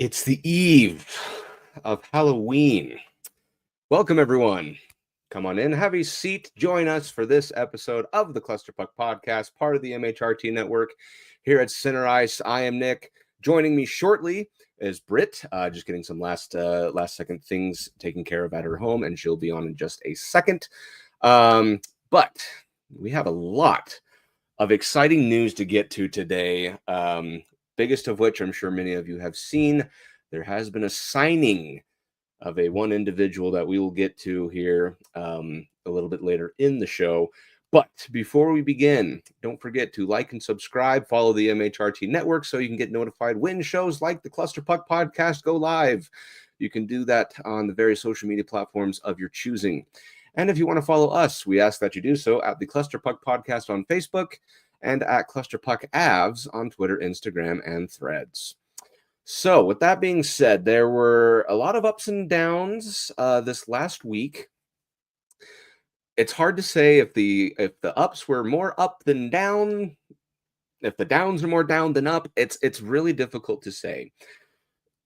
It's the eve of Halloween. Welcome, everyone. Come on in, have a seat. Join us for this episode of the Clusterpuck Podcast, part of the MHRT network here at Center Ice. I am Nick. Joining me shortly is Brit, just getting some last second things taken care of at her home, and she'll be on in just a second. But we have a lot of exciting news to get to today. Biggest of which I'm sure many of you have seen. There has been a signing of one individual that we will get to here a little bit later in the show. But before we begin, don't forget to like and subscribe, follow the MHRT network so you can get notified when shows like the Clusterpuck Podcast go live. You can do that on the various social media platforms of your choosing. And if you want to follow us, we ask that you do so at the Clusterpuck Podcast on Facebook and at Clusterpuck Avs on Twitter, Instagram, and Threads. So with that being said, there were a lot of ups and downs this last week. It's hard to say if the ups were more up than down, if the downs are more down than up. It's really difficult to say.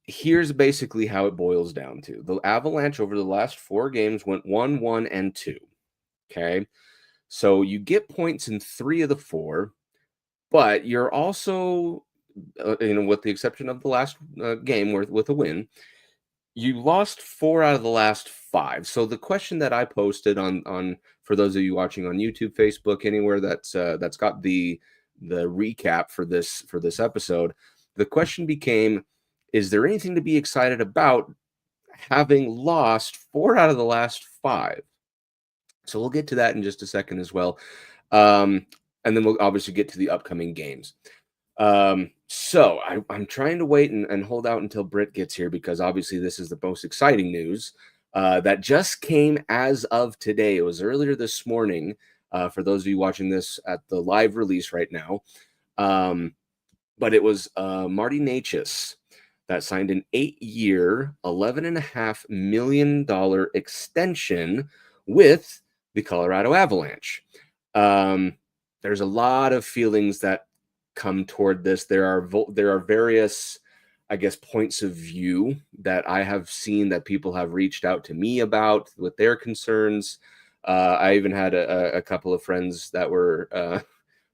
Here's basically how it boils down to. The Avalanche over the last 4 games went 1-1-2. Okay. So you get points in 3 of the 4, but you're also, with the exception of the last game with a win, you lost 4 out of the last 5. So the question that I posted on for those of you watching on YouTube, Facebook, anywhere that's got the recap for this episode, the question became, is there anything to be excited about having lost 4 out of the last 5? So we'll get to that in just a second as well. And then we'll obviously get to the upcoming games. So I'm trying to wait and hold out until Brit gets here, because obviously this is the most exciting news that just came as of today. It was earlier this morning for those of you watching this at the live release right now. But it was Martin Necas that signed an 8-year, $11.5 million extension with the Colorado Avalanche. There's a lot of feelings that come toward this. There are various, I guess, points of view that I have seen that people have reached out to me about with their concerns. I even had a couple of friends that were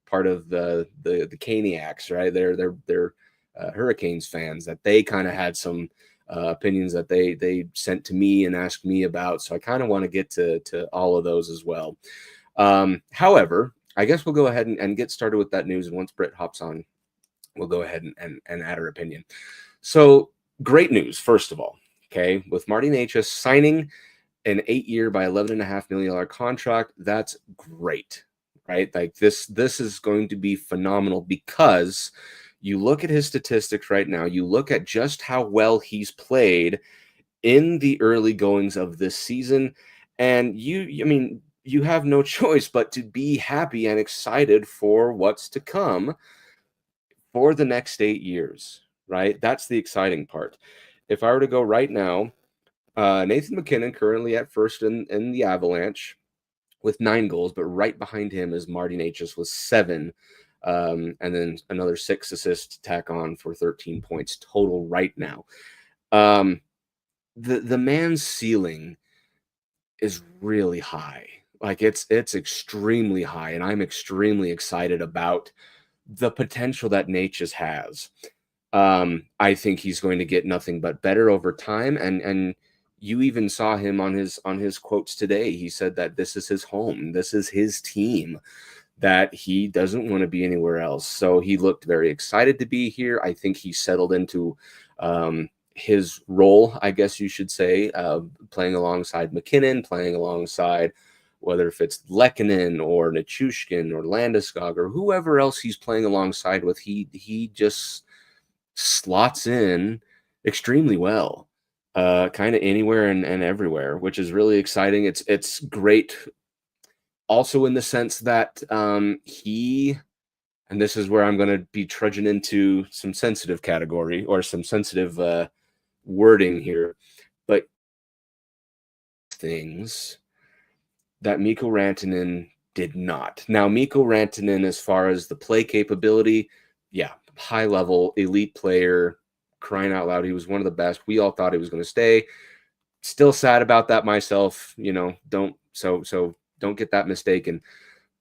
part of the Caniacs, right? They're Hurricanes fans, that they kind of had some opinions that they sent to me and asked me about. So I kind of want to get to all of those as well. However, I guess we'll go ahead and get started with that news. And once Brit hops on, we'll go ahead and add her opinion. So great news, first of all, okay, with Martin Necas signing an 8-year by $11.5 million contract. That's great, right? Like this is going to be phenomenal, because you look at his statistics right now, you look at just how well he's played in the early goings of this season, and you have no choice but to be happy and excited for what's to come for the next 8 years, right? That's the exciting part. If I were to go right now, Nathan MacKinnon currently at first in the Avalanche with 9 goals, but right behind him is Martin Necas with 7, and then another 6 assists to tack on for 13 points total right now. The man's ceiling is really high. Like it's extremely high, and I'm extremely excited about the potential that Necas has. I think he's going to get nothing but better over time, and you even saw him on his quotes today. He said that this is his home, this is his team, that he doesn't want to be anywhere else. So he looked very excited to be here. I think he settled into his role, I guess you should say, playing alongside MacKinnon, playing alongside, whether if it's Lehkonen or Nichushkin or Landeskog or whoever else he's playing alongside with, he just slots in extremely well, kind of anywhere and everywhere, which is really exciting. It's great also in the sense that he, and this is where I'm going to be trudging into some sensitive category or some sensitive wording here, but things that Mikko Rantanen did not. Now, Mikko Rantanen, as far as the play capability, yeah, high level, elite player, crying out loud. He was one of the best. We all thought he was going to stay. Still sad about that myself, don't get that mistaken.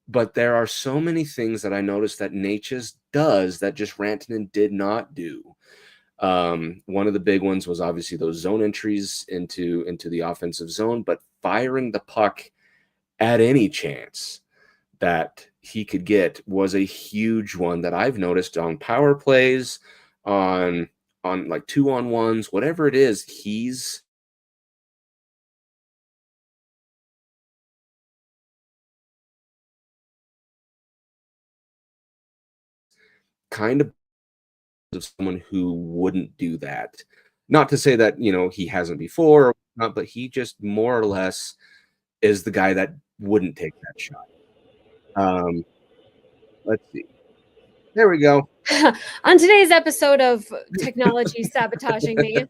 But there are so many things that I noticed that Necas does that just Rantanen did not do. One of the big ones was obviously those zone entries into the offensive zone, but firing the puck at any chance that he could get was a huge one that I've noticed on power plays, on like 2-on-1s, whatever it is. He's kind of someone who wouldn't do that. Not to say that, he hasn't before or not, but he just more or less is the guy that wouldn't take that shot. Let's see. There we go. On today's episode of technology sabotaging me,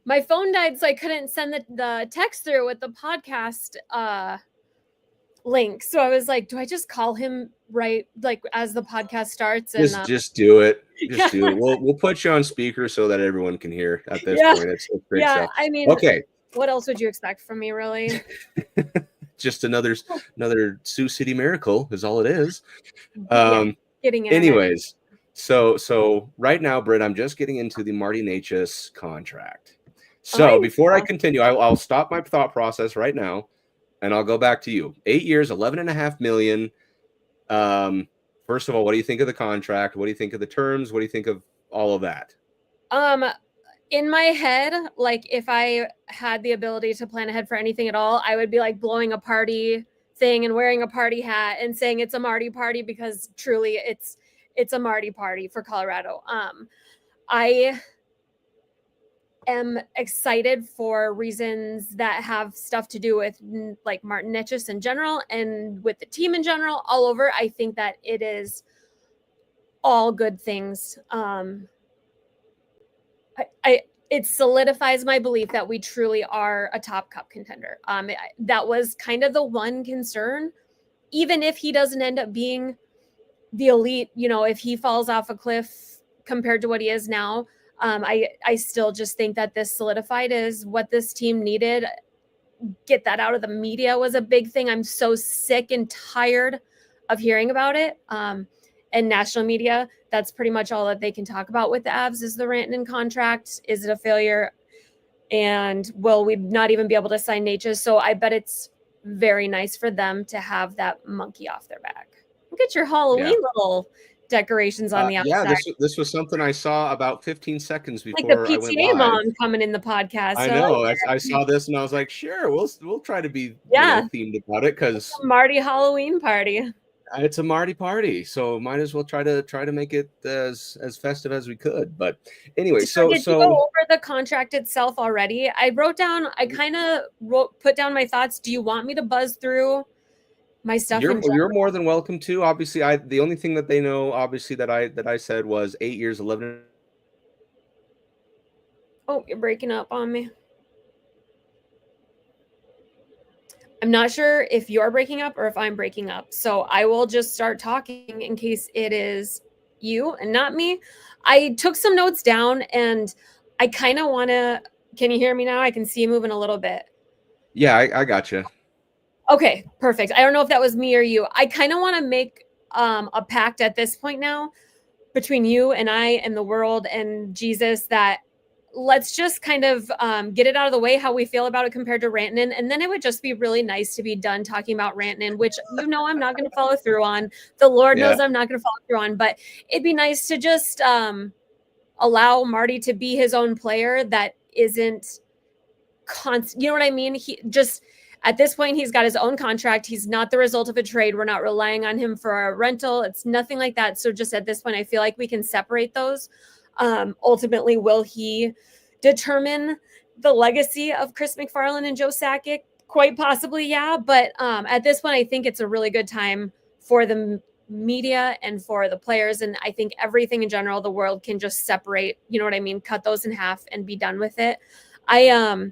my phone died, so I couldn't send the text through with the podcast link. So I was like, do I just call him right, like, as the podcast starts? And just do it. Just do it. We'll put you on speaker so that everyone can hear at this point. It's great stuff. I mean, okay. What else would you expect from me, really? Just another Sioux City miracle is all it is. Getting anyways, so right now, Britt, I'm just getting into the Marty Necas contract. So before I continue, I'll stop my thought process right now, and I'll go back to you. 8 years, $11.5 million. First of all, what do you think of the contract? What do you think of the terms? What do you think of all of that? In my head, like, if I had the ability to plan ahead for anything at all, I would be like blowing a party thing and wearing a party hat and saying it's a Marty party, because truly it's a Marty party for Colorado. I am excited for reasons that have stuff to do with, like, Martin Necas in general and with the team in general, all over. I think that it is all good things. It solidifies my belief that we truly are a top cup contender. That was kind of the one concern. Even if he doesn't end up being the elite, if he falls off a cliff compared to what he is now, I still just think that this solidified is what this team needed. Get that out of the media was a big thing. I'm so sick and tired of hearing about it. And national media, that's pretty much all that they can talk about with the Avs is the Rantanen contract. Is it a failure? And will we not even be able to sign Necas? So I bet it's very nice for them to have that monkey off their back. Look at your Halloween little decorations on the outside. Yeah, this was something I saw about 15 seconds before like the PTA mom coming in the podcast. I know. I saw this and I was like, sure, we'll try to be themed about it, because Marty Halloween party. It's a Marty party, so might as well try to make it as festive as we could. But anyway, did you go over the contract itself already? I put down my thoughts. Do you want me to buzz through my stuff? You're more than welcome to. Obviously, the only thing that they know, obviously, that I said was 8 years, 11. Oh, you're breaking up on me. I'm not sure if you're breaking up or if I'm breaking up. So I will just start talking in case it is you and not me. I took some notes down and I kind of want to, can you hear me now? I can see you moving a little bit. Yeah, I got you. Okay, perfect. I don't know if that was me or you. I kind of want to make a pact at this point now between you and I and the world and Jesus, that let's just kind of get it out of the way, how we feel about it compared to Rantanen. And then it would just be really nice to be done talking about Rantanen, which, I'm not going to follow through on. The Lord knows I'm not going to follow through on. But it'd be nice to just allow Marty to be his own player that isn't constant. You know what I mean? He just, at this point, he's got his own contract. He's not the result of a trade. We're not relying on him for a rental. It's nothing like that. So just at this point, I feel like we can separate those. Ultimately, will he determine the legacy of Chris McFarland and Joe Sakic? Quite possibly, yeah. But at this point, I think it's a really good time for the media and for the players. And I think everything in general, the world can just separate, you know what I mean? Cut those in half and be done with it. I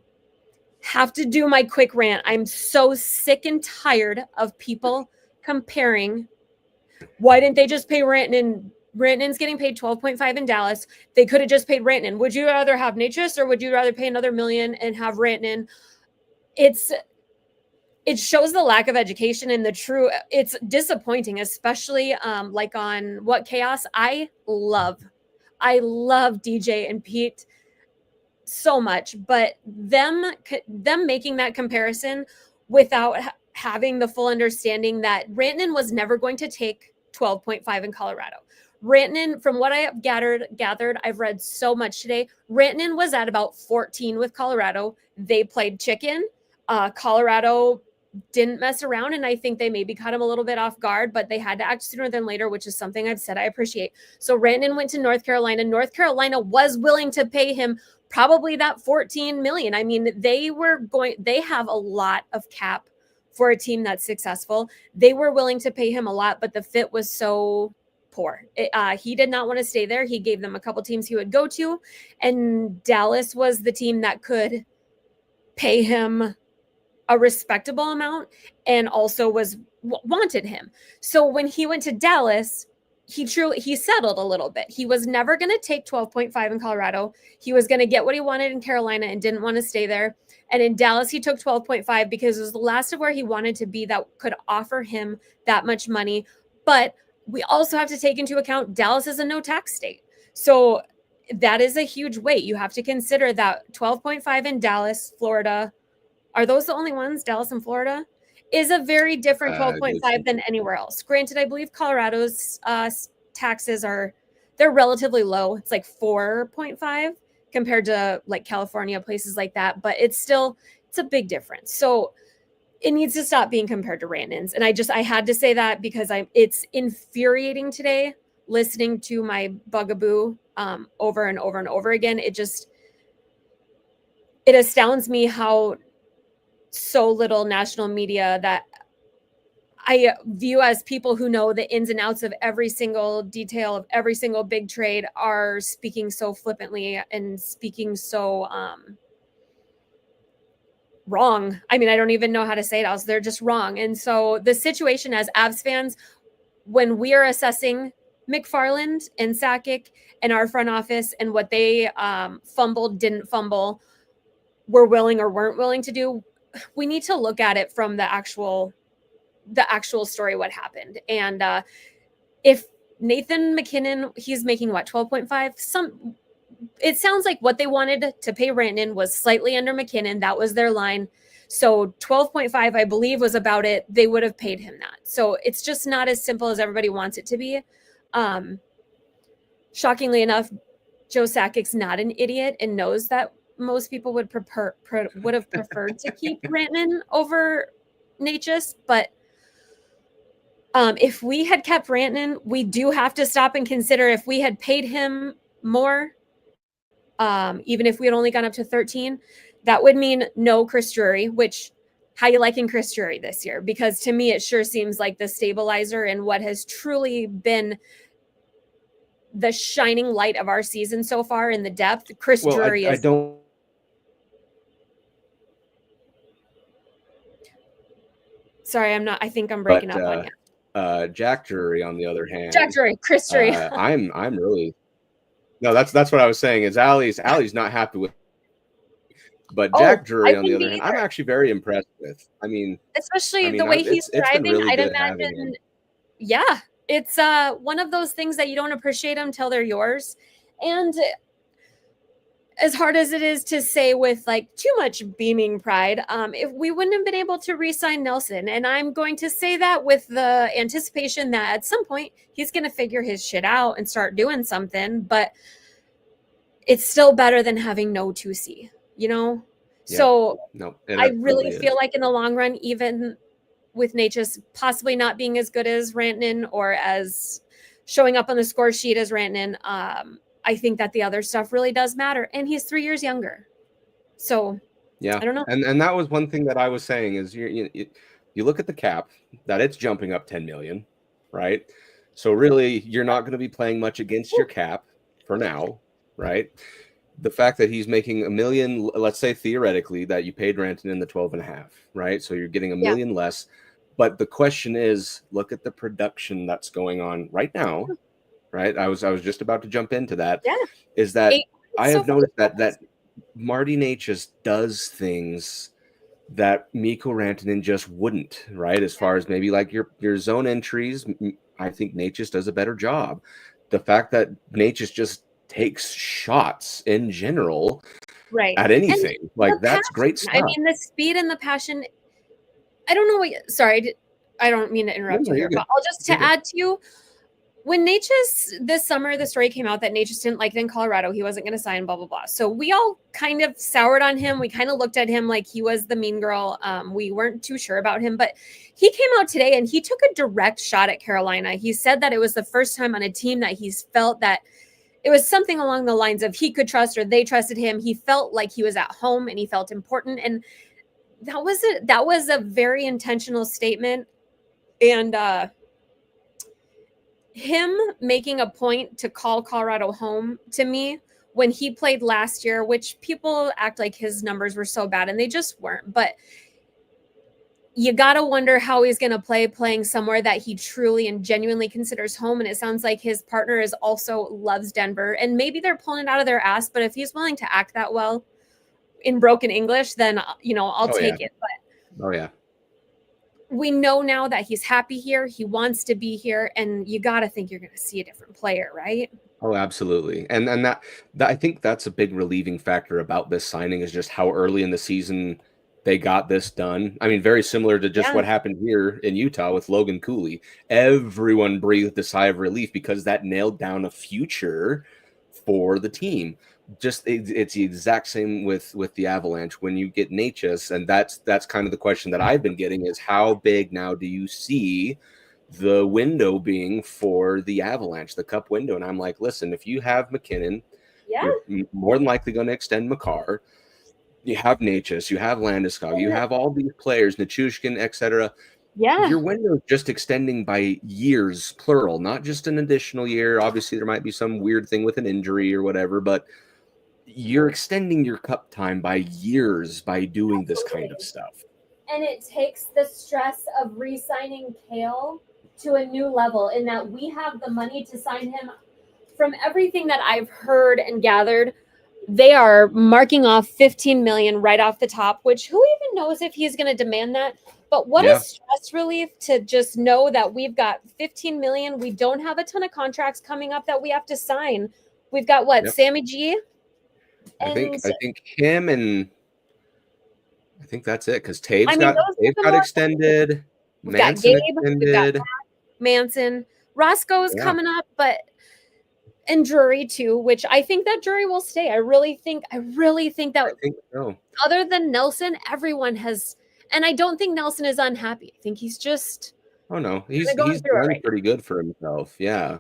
have to do my quick rant. I'm so sick and tired of people comparing. Why didn't they just pay Rantanen Rantanen's getting paid 12.5 in Dallas. They could have just paid Rantanen. Would you rather have Necas or would you rather pay another $1 million and have Rantanen? It shows the lack of education and it's disappointing, especially like on What Chaos. I love DJ and Pete so much, but them making that comparison without having the full understanding that Rantanen was never going to take 12.5 in Colorado. Rantanen, from what I have gathered, I've read so much today, Rantanen was at about 14 with Colorado. They played chicken. Colorado didn't mess around, and I think they maybe caught him a little bit off guard, but they had to act sooner than later, which is something I've said I appreciate. So Rantanen went to North Carolina. North Carolina was willing to pay him probably that 14 million. I mean, they have a lot of cap for a team that's successful. They were willing to pay him a lot, but the fit was so poor. He did not want to stay there. He gave them a couple teams he would go to, and Dallas was the team that could pay him a respectable amount and also wanted him. So when he went to Dallas, he settled a little bit. He was never going to take 12.5 in Colorado. He was going to get what he wanted in Carolina and didn't want to stay there. And in Dallas, he took 12.5 because it was the last of where he wanted to be that could offer him that much money. But we also have to take into account Dallas is a no tax state. So that is a huge weight. You have to consider that 12.5 in Dallas, Florida, are those the only ones, Dallas and Florida, is a very different 12.5 than anywhere else. Granted, I believe Colorado's taxes they're relatively low. It's like 4.5 compared to like California, places like that. But it's a big difference. So it needs to stop being compared to Rantanen's. And I had to say that because it's infuriating today listening to my bugaboo over and over and over again. It astounds me how so little national media that I view as people who know the ins and outs of every single detail of every single big trade are speaking so flippantly and speaking so wrong. I mean, I don't even know how to say it else. They're just wrong. And so the situation as Avs fans, when we are assessing McFarland and Sakic and our front office and what they fumbled, didn't fumble, were willing or weren't willing to do, we need to look at it from the actual story, what happened. And if Nathan MacKinnon, he's making what, 12.5? It sounds like what they wanted to pay Rantanen was slightly under MacKinnon. That was their line. So 12.5, I believe, was about it. They would have paid him that. So it's just not as simple as everybody wants it to be. Shockingly enough, Joe Sakic's not an idiot and knows that most people would have preferred to keep Rantanen over Necas, but if we had kept Rantanen, we do have to stop and consider if we had paid him more, even if we had only gone up to 13, that would mean no Chris Drury, which how you liking Chris Drury this year? Because to me, it sure seems like the stabilizer and what has truly been the shining light of our season so far in the depth. Chris Drury is. Sorry, I'm not. I think I'm breaking up on you. Jack Drury, on the other hand. Jack Drury, Chris Drury. I'm really. No, that's what I was saying. Is Allie's not happy with. But Jack Drury, on the other hand, I'm actually very impressed with. I mean, especially the way he's driving, really I'd imagine. Yeah, it's one of those things that you don't appreciate them till they're yours, and as hard as it is to say with like too much beaming pride, if we wouldn't have been able to re-sign Nelson, and I'm going to say that with the anticipation that at some point he's going to figure his shit out and start doing something, but it's still better than having no 2C, you know? Yeah. So no, I really feel like in the long run, even with Necas possibly not being as good as Rantanen or as showing up on the score sheet as Rantanen, I think that the other stuff really does matter. And he's 3 years younger. So, yeah, I don't know. And that was one thing that I was saying is you look at the cap, that it's jumping up 10 million, right? So really, you're not going to be playing much against your cap for now, right? The fact that he's making $1 million, let's say theoretically that you paid Rantanen the 12.5, right? So you're getting $1 million less. But the question is, look at the production that's going on right now right? I was just about to jump into that. Yeah. Is that I have So noticed that Marty Necas does things that Mikko Rantanen just wouldn't, right? As far as maybe like your zone entries, I think Necas does a better job. The fact that Necas just takes shots in general right. at And anything, like that's great passion. I stuff. mean, the speed and the passion. I don't know what. Sorry, I don't mean to interrupt you You're here, good. but I'll just to add to you. When Necas this summer, the story came out that Necas didn't like it in Colorado. He wasn't going to sign, blah, blah, blah. So we all kind of soured on him. We kind of looked at him like he was the mean girl. We weren't too sure about him, but he came out today and he took a direct shot at Carolina. He said that it was the first time on a team that he's felt that it was something along the lines of he could trust or they trusted him. He felt like he was at home and he felt important. And that was a very intentional statement. And, him making a point to call Colorado home to me when he played last year, which people act like his numbers were so bad and they just weren't. But you got to wonder how he's going to playing somewhere that he truly and genuinely considers home. And it sounds like his partner is also loves Denver, and maybe they're pulling it out of their ass. But if he's willing to act that well in broken English, then, I'll take it. But we know now that he's happy here. He wants to be here, and you got to think you're going to see a different player, right? Oh, absolutely. And that I think that's a big relieving factor about this signing is just how early in the season they got this done. I mean, very similar to just what happened here in Utah with Logan Cooley. Everyone breathed a sigh of relief because that nailed down a future for the team. Just it's the exact same with the Avalanche when you get Necas, and that's kind of the question that I've been getting is how big now do you see the window being for the Avalanche, the cup window? And I'm like, listen, if you have McKinnon, you're more than likely going to extend Makar. You have Necas, you have Landeskog, you have all these players, Nichushkin, etc. Yeah. Your window is just extending by years, plural, not just an additional year. Obviously, there might be some weird thing with an injury or whatever, but you're extending your cup time by years by doing this kind of stuff. And it takes the stress of re-signing Kale to a new level in that we have the money to sign him. From everything that I've heard and gathered, they are marking off $15 million right off the top, which who even knows if he's going to demand that? But what a stress relief to just know that we've got $15 million. We don't have a ton of contracts coming up that we have to sign. We've got Sammy G? I think him, and I think that's it because Taves got extended. We've got Gabe, we've got Manson. Roscoe's coming up, and Drury too, which I think that Drury will stay. I really think that other than Nelson, everyone has, and I don't think Nelson is unhappy. I think he's just he's done pretty good for himself. Yeah.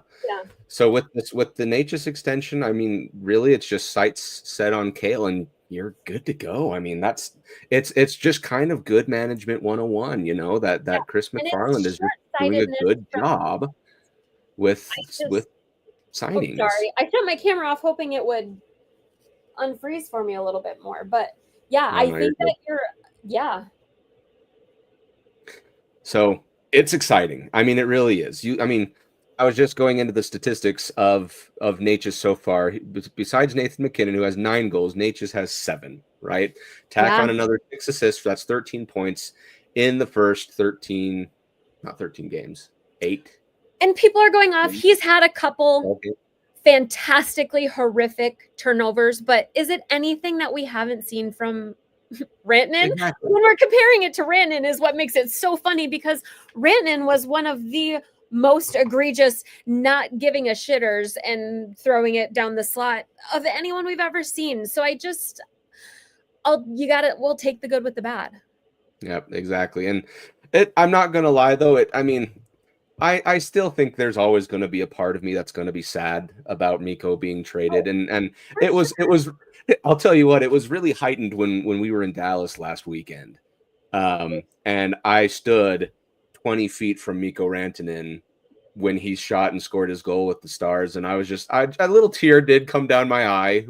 So with the Necas extension, I mean, really, it's just sights set on Kale, and you're good to go. I mean, it's just kind of good management 101. That Chris McFarland is doing a good job with signings. Sorry, I shut my camera off hoping it would unfreeze for me a little bit more, but I think that So it's exciting. I mean, it really is. I was just going into the statistics of Necas so far. Besides Nathan McKinnon, who has 9 goals, Necas has 7, right? Tack on another 6 assists. That's 13 points in the first 13 games, 8. And people are going off. He's had a couple fantastically horrific turnovers, but is it anything that we haven't seen from Rantanen? Exactly. When we're comparing it to Rantanen is what makes it so funny, because Rantanen was one of the most egregious, not giving a shitters and throwing it down the slot of anyone we've ever seen. So we'll take the good with the bad. Yep, exactly. And I'm not going to lie though. I still think there's always going to be a part of me that's going to be sad about Mikko being traded. And it was, I'll tell you what, it was really heightened when we were in Dallas last weekend. And I stood 20 feet from Mikko Rantanen when he shot and scored his goal with the Stars. And I was just, a little tear did come down my eye,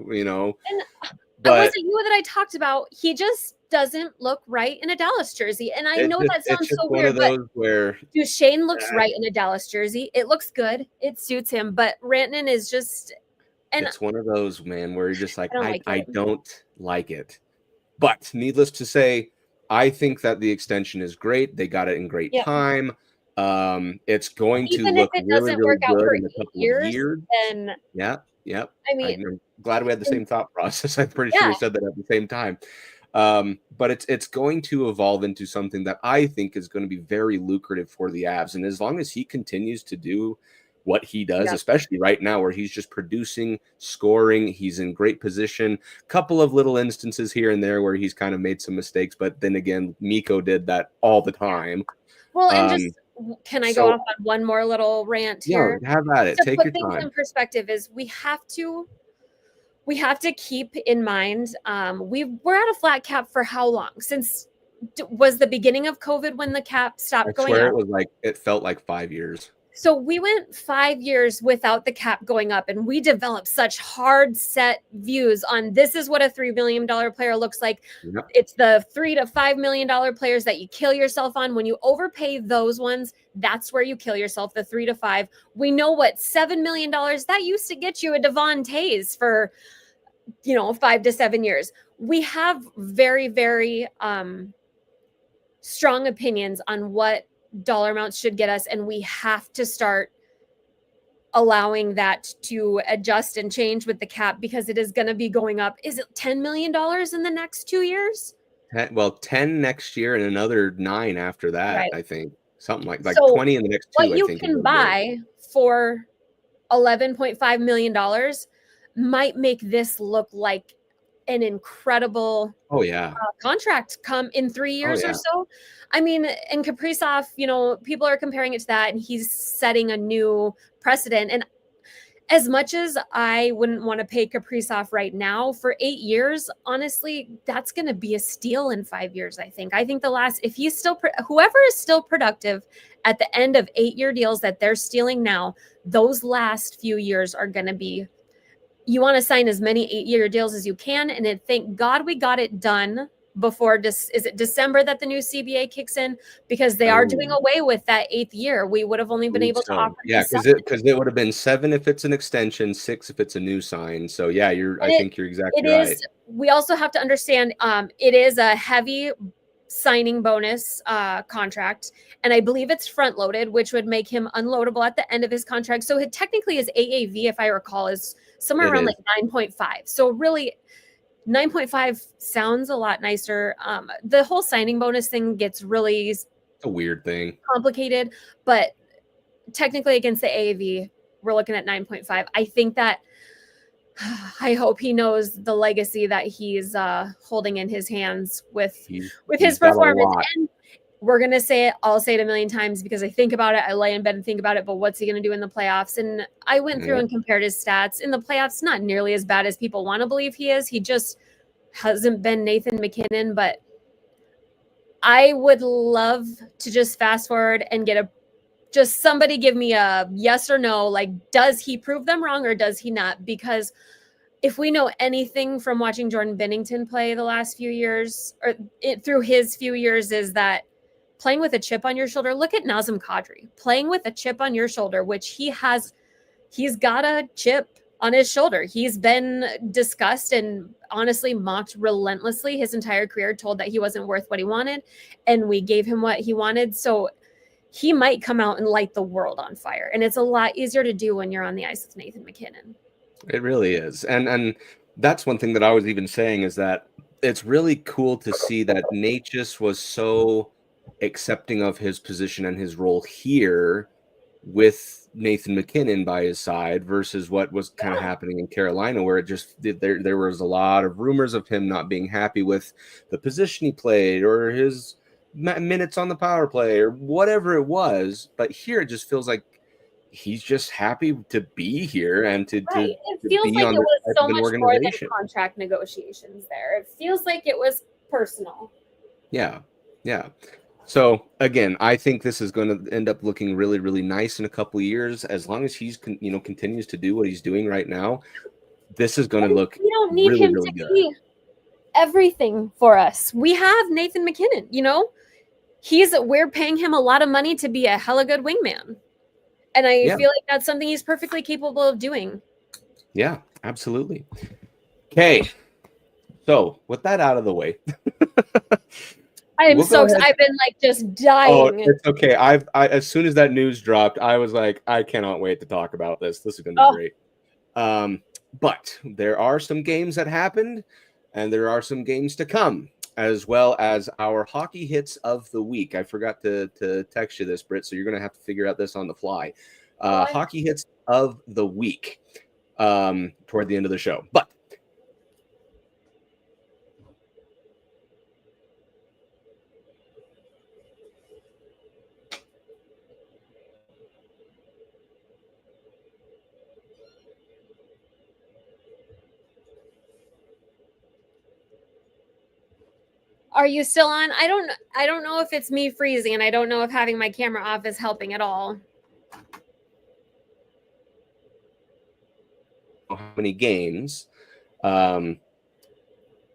Was But it you that I talked about? He just doesn't look right in a Dallas jersey. And I know that it's sounds just so one of weird, but those where Duchesne looks right in a Dallas jersey. It looks good. It suits him. But Rantanen is just, and it's one of those, man, where you're just like, I don't like I it. don't like it. But needless to say, I think that the extension is great. They got it in great Yeah. time. It's going to Even if look it really, doesn't really work out good for in a 8 couple of years, years. then Yep. I mean, I'm glad we had the same thought process. I'm pretty sure yeah, we said that at the same time. But it's going to evolve into something that I think is going to be very lucrative for the Avs. And as long as he continues to do what he does, yeah. especially right now where he's just producing, scoring, he's in great position. Couple of little instances here and there where he's kind of made some mistakes, but then again, Mikko did that all the time. Well, and just can I go So off on one more little rant yeah, here? have at it. To Take put your things time. in perspective is we have to keep in mind we're at a flat cap for how long? Since was the beginning of COVID when the cap stopped I going swear up? it felt like 5 years. So we went 5 years without the cap going up, and we developed such hard set views on this is what a $3 million player looks like. Yep. It's the $3 to $5 million players that you kill yourself on. When you overpay those ones, that's where you kill yourself, the 3 to 5. We know what $7 million, that used to get you a Devon Tays for, 5 to 7 years. We have very, very strong opinions on what dollar amounts should get us, and we have to start allowing that to adjust and change with the cap because it is going to be going up. Is it $10 million in the next 2 years? 10 next year and another 9 after that, Right. I think. Something like So 20 in the next 2, what I you think. can buy for $11.5 million might make this look like an incredible contract come in 3 years or so. I mean, and Kaprizov, people are comparing it to that, and he's setting a new precedent. And as much as I wouldn't want to pay Kaprizov right now for 8 years, honestly, that's going to be a steal in 5 years. I think if he's still, whoever is still productive at the end of 8-year deals that they're stealing now, those last few years are going to be, you want to sign as many 8-year deals as you can. And then thank God we got it done before is it December that the new CBA kicks in? Because they are doing away with that 8th year. We would have only been able to offer. Yeah, because it would have been 7 if it's an extension, 6 if it's a new sign. So yeah, I think you're exactly right. We also have to understand it is a heavy signing bonus contract, and I believe it's front loaded, which would make him unloadable at the end of his contract. So technically his AAV, if I recall, is somewhere around like 9.5. So really 9.5 sounds a lot nicer. The whole signing bonus thing gets really It's a weird thing, complicated, but technically against the AAV, we're looking at 9.5. I think that I hope he knows the legacy that he's holding in his hands with his performance. And we're going to say it, I'll say it a million times because I think about it. I lay in bed and think about it, but what's he going to do in the playoffs? And I went through and compared his stats in the playoffs, not nearly as bad as people want to believe he is. He just hasn't been Nathan MacKinnon, but I would love to just fast forward and get just somebody give me a yes or no. Like, does he prove them wrong or does he not? Because if we know anything from watching Jordan Binnington play the last few years or through his few years is that playing with a chip on your shoulder, look at Nazem Kadri playing with a chip on your shoulder, which he's got a chip on his shoulder. He's been discussed and honestly mocked relentlessly his entire career, told that he wasn't worth what he wanted. And we gave him what he wanted. So he might come out and light the world on fire. And it's a lot easier to do when you're on the ice with Nathan MacKinnon. It really is. And that's one thing that I was even saying is that it's really cool to see that Necas was so accepting of his position and his role here with Nathan MacKinnon by his side versus what was kind of happening in Carolina, where it just there was a lot of rumors of him not being happy with the position he played or his minutes on the power play or whatever it was. But here it just feels like he's just happy to be here and to it feels be like on it was so much more than organization. contract negotiations there. It feels like it was personal. Yeah. So again, I think this is going to end up looking really, really nice in a couple of years. As long as he's continues to do what he's doing right now, this is going to look You don't need really, him really to good. be everything for us. We have Nathan MacKinnon, you know? We're paying him a lot of money to be a hella good wingman. And I feel like that's something he's perfectly capable of doing. Yeah, absolutely. Okay. So with that out of the way, I've been like just dying. Oh, it's okay. I as soon as that news dropped, I was like, I cannot wait to talk about this. This is going to be great. But there are some games that happened, and there are some games to come, as well as our hockey hits of the week. I forgot to text you this, Britt, so you're going to have to figure out this on the fly. Hockey hits of the week toward the end of the show. But are you still on? I don't know if it's me freezing, and I don't know if having my camera off is helping at all. How many games? But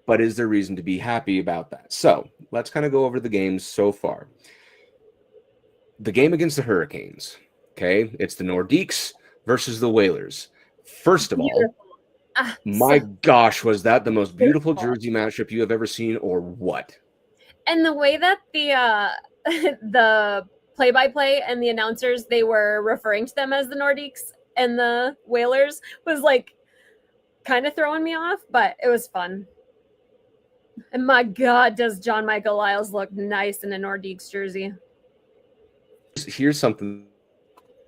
is there reason to be happy about that? So let's kind of go over the games so far. The game against the Hurricanes. Okay, it's the Nordiques versus the Whalers. First of all, my gosh, was that the most beautiful jersey matchup you have ever seen, or what? And the way that the play-by-play and the announcers, they were referring to them as the Nordiques and the Whalers, was like kind of throwing me off, but it was fun. And my God, does John Michael Liles look nice in a Nordiques jersey? Here's something.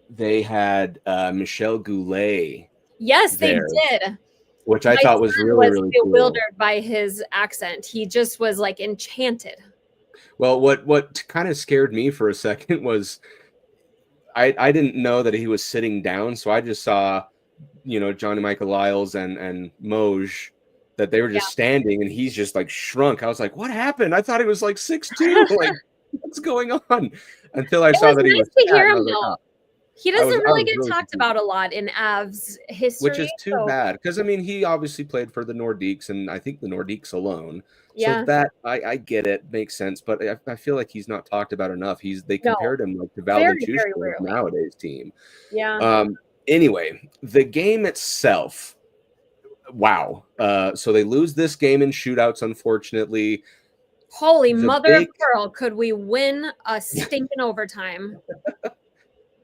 They had Michel Goulet. Yes, they did. Which I thought was really bewildered cool. by his accent. He just was like enchanted. Well, what kind of scared me for a second was I didn't know that he was sitting down, so I just saw, Johnny Michael Liles and Moj, that they were just standing, and he's just like shrunk. I was like, what happened? I thought he was like 6'2". Like, what's going on? Until I saw that he was nice to hear him though. He doesn't really get talked about a lot in Avs history. Which is too bad, because, I mean, he obviously played for the Nordiques, and I think the Nordiques alone. Yeah. So that, I get it, makes sense, but I feel like he's not talked about enough. They compared him like to Val Nichushkin's nowadays team. Yeah. Anyway, the game itself, wow. So they lose this game in shootouts, unfortunately. Holy mother of pearl, could we win a stinking overtime?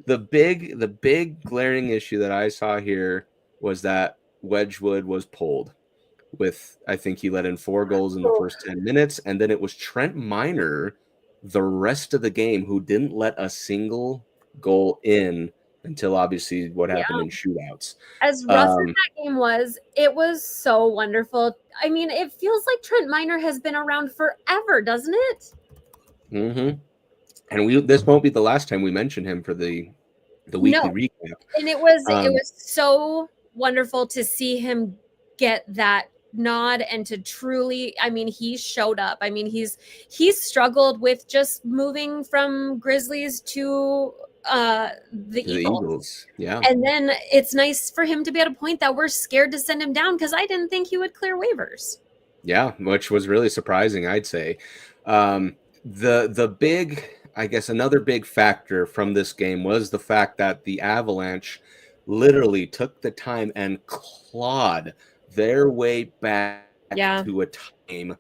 The big glaring issue that I saw here was that Wedgwood was pulled with, I think he let in 4 goals in the first 10 minutes. And then it was Trent Miner the rest of the game who didn't let a single goal in until obviously what happened in shootouts. As rough as that game was, it was so wonderful. I mean, it feels like Trent Miner has been around forever, doesn't it? Mm-hmm. And this won't be the last time we mention him for the weekly recap. And it was so wonderful to see him get that nod and to truly, I mean, he showed up. I mean, he's struggled with just moving from Grizzlies to the Eagles. Yeah. And then it's nice for him to be at a point that we're scared to send him down, because I didn't think he would clear waivers. Yeah, which was really surprising, I'd say. The big, I guess another big factor from this game was the fact that the Avalanche literally took the time and clawed their way back to a time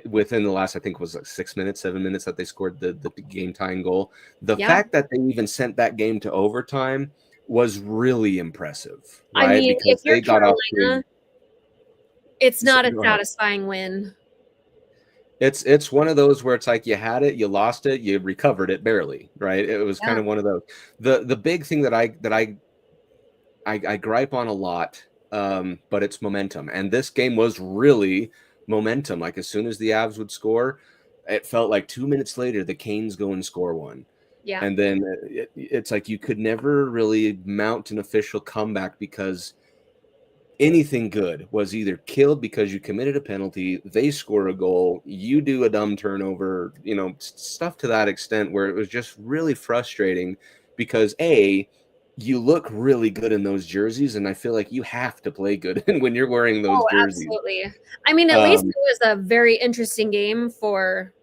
within the last, I think it was like 7 minutes that they scored the game tying goal. The fact that they even sent that game to overtime was really impressive. Right? I mean, because if you're Carolina, it's not a satisfying win. It's one of those where it's like you had it, you lost it, you recovered it barely, right? It was kind of one of those. The big thing that I gripe on a lot, but it's momentum. And this game was really momentum. Like as soon as the Avs would score, it felt like 2 minutes later the Canes go and score one. Yeah. And then it's like you could never really mount an official comeback, because anything good was either killed because you committed a penalty, they score a goal, you do a dumb turnover, stuff to that extent, where it was just really frustrating because you look really good in those jerseys, and I feel like you have to play good when you're wearing those Oh, jerseys. absolutely. I mean, at least it was a very interesting game for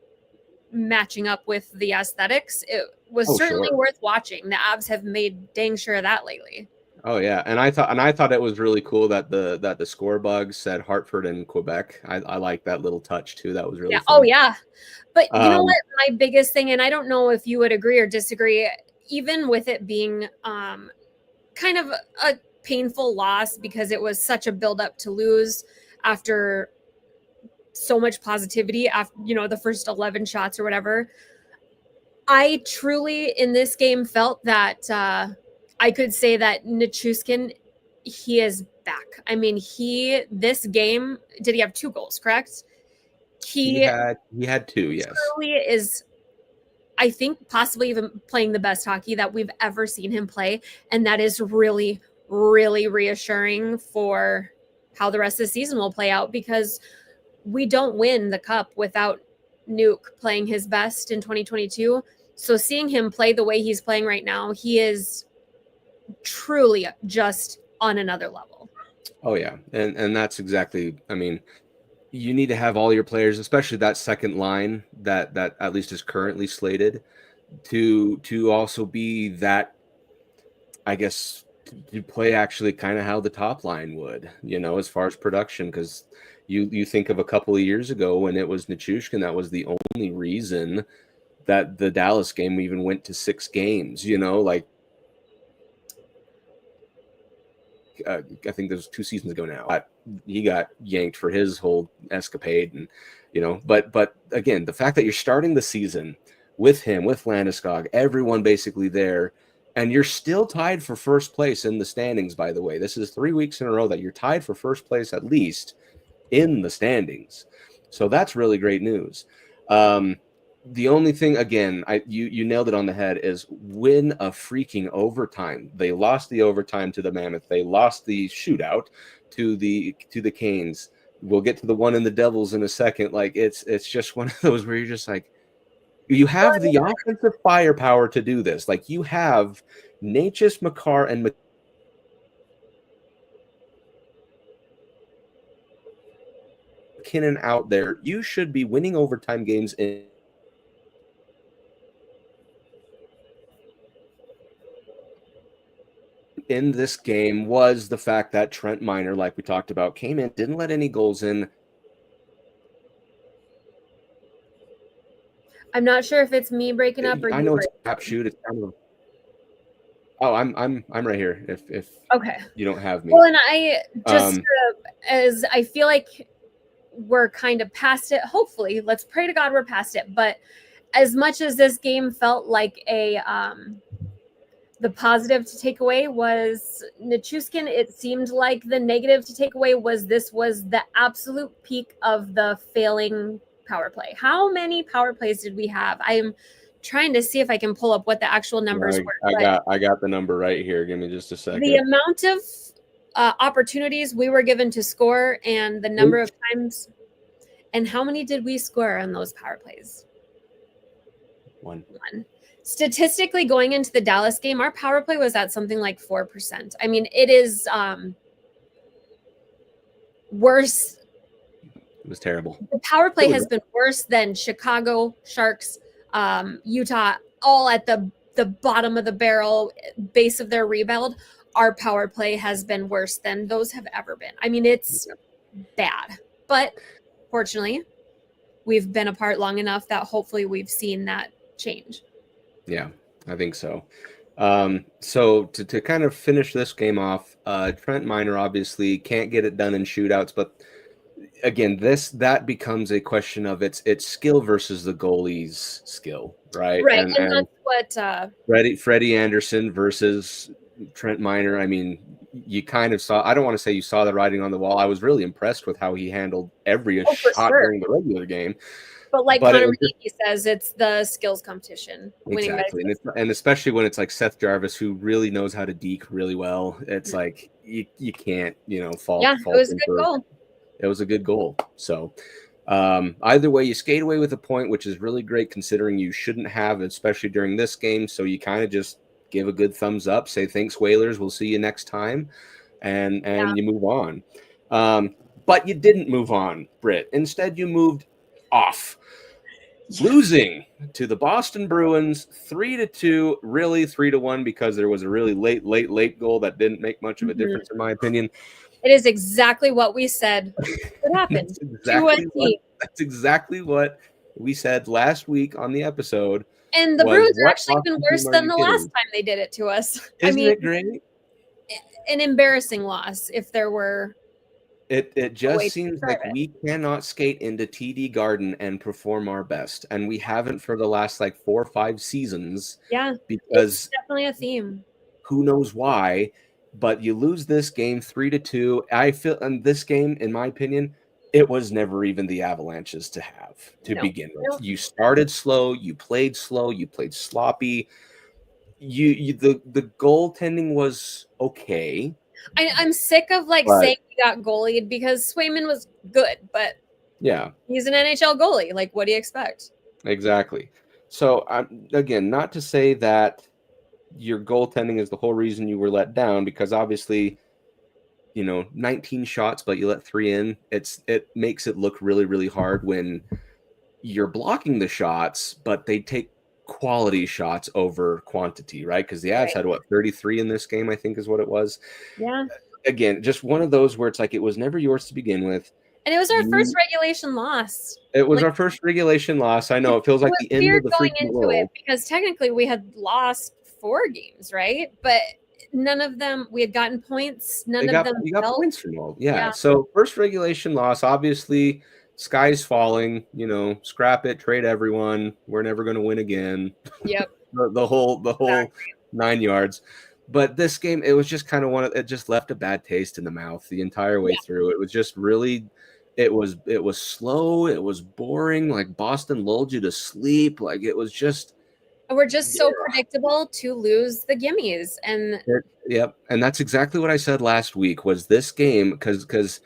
matching up with the aesthetics. It was certainly worth watching. The Avs have made dang sure of that lately. Oh yeah, and I thought it was really cool that the score bug said Hartford and Quebec. I like that little touch too. That was really fun. Oh yeah. But you know what? My biggest thing, and I don't know if you would agree or disagree, even with it being kind of a painful loss because it was such a buildup to lose after so much positivity after, you know, the first 11 shots or whatever. I truly in this game felt that I could say that Nichushkin, he is back. I mean, this game, did he have 2 goals, correct? He had 2, yes. Truly is, I think, possibly even playing the best hockey that we've ever seen him play. And that is really, really reassuring for how the rest of the season will play out, because we don't win the cup without Nuke playing his best in 2022. So seeing him play the way he's playing right now, he is truly just on another level. Oh yeah. And that's exactly, I mean, you need to have all your players, especially that second line that at least is currently slated to also be that, I guess, to play actually kind of how the top line would, you know, as far as production, because you think of a couple of years ago when it was Nichushkin, that was the only reason that the Dallas game even went to 6 games, you know, like I think there's 2 seasons ago now. He got yanked for his whole escapade, and you know, but again, the fact that you're starting the season with him, with Landeskog, everyone basically there, and you're still tied for first place in the standings. By the way, this is 3 weeks in a row that you're tied for first place at least in the standings, so that's really great news. The only thing, again, you nailed it on the head, is win a freaking overtime. They lost the overtime to the Mammoth. They lost the shootout to the Canes. We'll get to the one in the Devils in a second. Like it's just one of those where you're just like, you have the offensive firepower to do this. Like you have Necas, Makar, and McKinnon out there. You should be winning overtime games in this game was the fact that Trent Miner, like we talked about, came in, didn't let any goals in. I'm not sure if it's me breaking up or I know it's a crap shoot. It's kind of. Oh, I'm right here. If okay, you don't have me. Well, and I just as I feel like we're kind of past it. Hopefully, let's pray to God we're past it. But as much as this game felt like the positive to take away was Nichushkin, it seemed like the negative to take away was this was the absolute peak of the failing power play. How many power plays did we have? I'm trying to see if I can pull up what the actual numbers were. I got the number right here. Give me just a second. The amount of opportunities we were given to score and the number of times, and how many did we score on those power plays? One. Statistically, going into the Dallas game, our power play was at something like 4%. I mean, it is worse. It was terrible. The power play has been worse than Chicago, Sharks, Utah, all at the bottom of the barrel, base of their rebuild. Our power play has been worse than those have ever been. I mean, it's bad. But fortunately, we've been apart long enough that hopefully we've seen that change. Yeah, I think so. So to kind of finish this game off, Trent Miner obviously can't get it done in shootouts, but again, that becomes a question of its skill versus the goalie's skill, right? Right, and that's what Freddie Anderson versus Trent Miner. I mean, you kind of saw. I don't want to say you saw the writing on the wall. I was really impressed with how he handled every shot during the regular game. But like Connor McGee says, it's the skills competition. Exactly, and especially when it's like Seth Jarvis, who really knows how to deke really well. It's like you can't, fault. Yeah, it was a good goal. It was a good goal. So either way, you skate away with a point, which is really great considering you shouldn't have, especially during this game. So you kind of just give a good thumbs up, say thanks Whalers, we'll see you next time, and you move on. But you didn't move on, Brit. Instead, you moved off, losing to the Boston Bruins 3-2, really 3-1 because there was a really late goal that didn't make much of a difference in my opinion. It is exactly what we said would happen. That's exactly what we said last week on the episode. And the Bruins are actually even worse than the last time they did it to us. Isn't it great? An embarrassing loss if there were. It just seems like we cannot skate into TD Garden and perform our best, and we haven't for the last like 4 or 5 seasons. Yeah, because it's definitely a theme. Who knows why? But you lose this game 3-2. I feel, and this game, in my opinion, it was never even the Avalanche's to have to begin with. You started slow, you played sloppy. The goaltending was okay. I'm sick of saying we got goalied because Swayman was good, but yeah, he's an NHL goalie. Like, what do you expect? Exactly. So again, not to say that your goaltending is the whole reason you were let down, because obviously, 19 shots, but you let 3 in. It makes it look really, really hard when you're blocking the shots, but they take quality shots over quantity, right? Because the Avs had 33 in this game, I think is what it was. Yeah. Again, just one of those where it's like it was never yours to begin with. And it was our first regulation loss. It was our first regulation loss. I know it feels like the end of the freaking world. Because technically we had lost 4 games, right? But none of them, we had gotten points. We got points from all. Yeah. So first regulation loss, obviously sky's falling, scrap it, trade everyone. We're never going to win again. Yep. the whole 9 yards. But this game, it was just kind of it just left a bad taste in the mouth the entire way through. It was just really, it was slow. It was boring. Like Boston lulled you to sleep. Like it was just. We're just so predictable to lose the gimmies. Yep. And that's exactly what I said last week was this game, because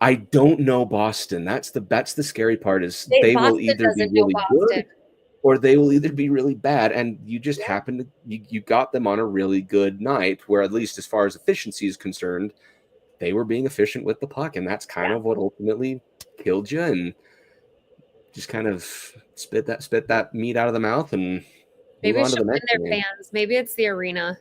I don't know Boston. That's the scary part is they will either be really good or they will either be really bad. And you just happen to, you got them on a really good night where, at least as far as efficiency is concerned, they were being efficient with the puck. And that's kind of what ultimately killed you and just kind of spit that meat out of the mouth and maybe it should win their fans. Maybe it's the arena.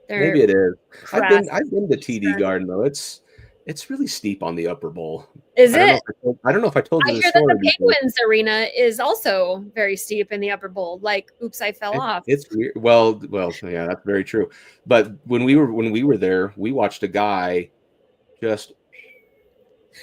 Maybe it is. I've been to TD Garden though. It's really steep on the upper bowl. Is it? I don't know if I told you this story. I hear that the Penguins arena is also very steep in the upper bowl. Like, oops, I fell off. It's weird. Well, yeah, that's very true. But when we were there, we watched a guy just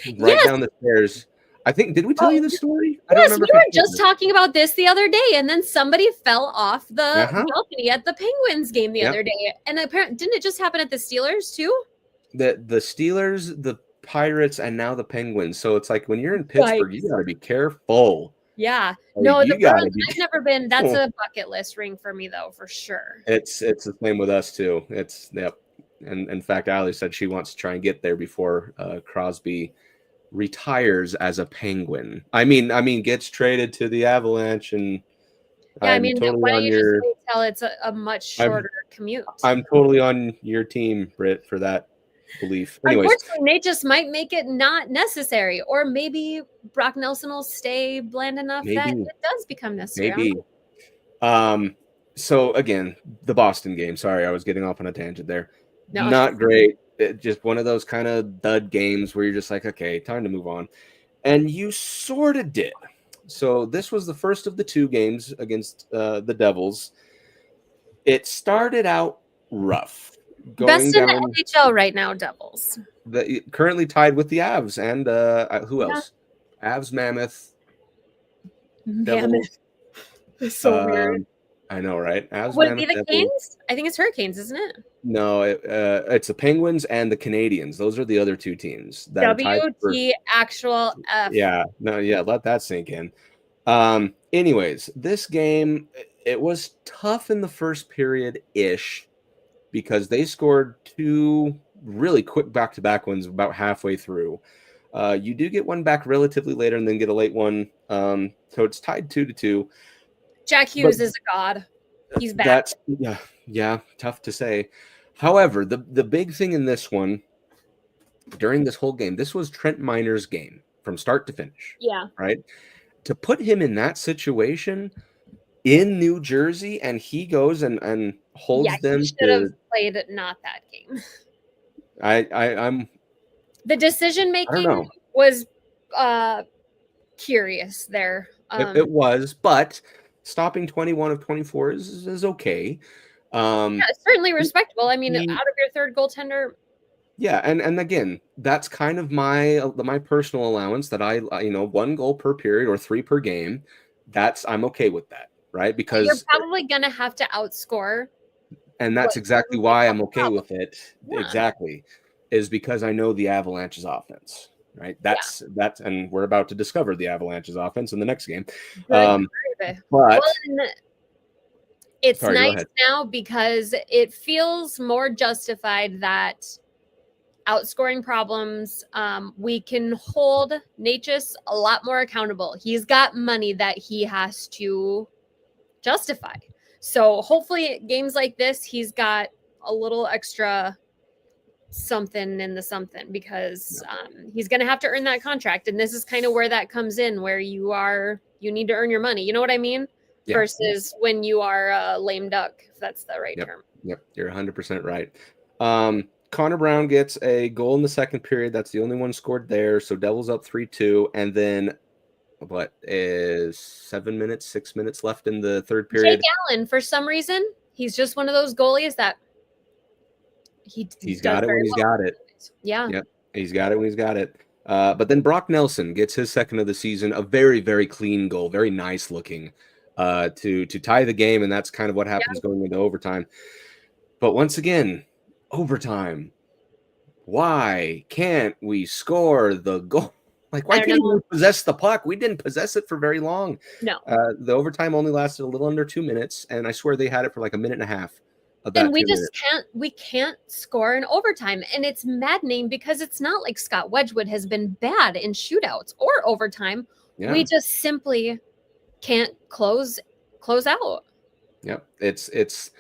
down the stairs. I think, did we tell you the story? Yes, we were just talking about this the other day, and then somebody fell off the balcony at the Penguins game the other day. And apparently, didn't it just happen at the Steelers too? The Steelers, the Pirates, and now the Penguins. So it's like when you're in Pittsburgh, you got to be careful. Yeah. No, the Bruins, I've never been. That's a bucket list ring for me, though, for sure. It's the same with us too. And in fact, Allie said she wants to try and get there before Crosby retires as a Penguin. I mean, gets traded to the Avalanche, and why don't you just wait till it's a much shorter commute? I'm totally on your team, Britt, for that belief. Anyways, unfortunately, they just might make it not necessary, or maybe Brock Nelson will stay bland enough that it does become necessary. Maybe. So again, the Boston game. Sorry, I was getting off on a tangent there. No. Not great. Just one of those kind of dud games where you're just like, okay, time to move on. And you sort of did. So this was the first of the 2 games against the Devils. It started out rough. Best in the NHL right now, Devils. Currently tied with the Avs and who else? Avs, Mammoth. Devils. It's so weird. I know, right? Would it be the Canes? I think it's Hurricanes, isn't it? No, it's the Penguins and the Canadians. Those are the other 2 teams. WT actual F. Yeah, let that sink in. Anyways, this game, it was tough in the first period-ish because they scored 2 really quick back-to-back ones about halfway through. You do get one back relatively later and then get a late one. So it's tied 2-2. Jack Hughes is a god. He's back. Yeah, tough to say. However, the big thing in this one during this whole game, this was Trent Miner's game from start to finish. Yeah. Right? To put him in that situation in New Jersey, and he goes and holds Yeah, he them should have to. played not that game. I'm The decision I don't making know. was curious there. It was, but stopping 21 of 24 is okay. Yeah, certainly respectable. I mean, out he- of your third goaltender, Yeah, and again, that's kind of my personal allowance that I 1 goal per period or 3 per game. I'm okay with that, right? you're Because probably gonna have to outscore. and that's what exactly you why have I'm a okay problem. with it. Yeah. Exactly, is because I know the Avalanche's offense, right? That's and we're about to discover the Avalanche's offense in the next game. Good. But Well, and it's sorry, go nice ahead. now because it feels more justified that outscoring problems, we can hold Necas a lot more accountable. He's got money that he has to justify. So hopefully games like this, he's got a little extra something in the something because he's going to have to earn that contract. And this is kind of where that comes in, where you need to earn your money. You know what I mean? Yeah. Versus when you are a lame duck, if that's the right term. Yep, you're 100% right. Connor Brown gets a goal in the second period. That's the only one scored there. So Devils up 3-2. And then what is 6 minutes left in the third period. Jake Allen, for some reason, he's just one of those goalies that he's got it when he's got it. Yeah. Yep, he's got it when he's got it. But then Brock Nelson gets his second of the season, a very, very clean goal, very nice looking, to tie the game, and that's kind of what happens going into overtime. But once again, overtime. Why can't we score the goal? Like, why can't we possess the puck? We didn't possess it for very long. No. The overtime only lasted a little under 2 minutes, and I swear they had it for like a minute and a half. And we can't score in overtime. And it's maddening because it's not like Scott Wedgwood has been bad in shootouts or overtime. Yeah. We just simply can't close out. Yep. It's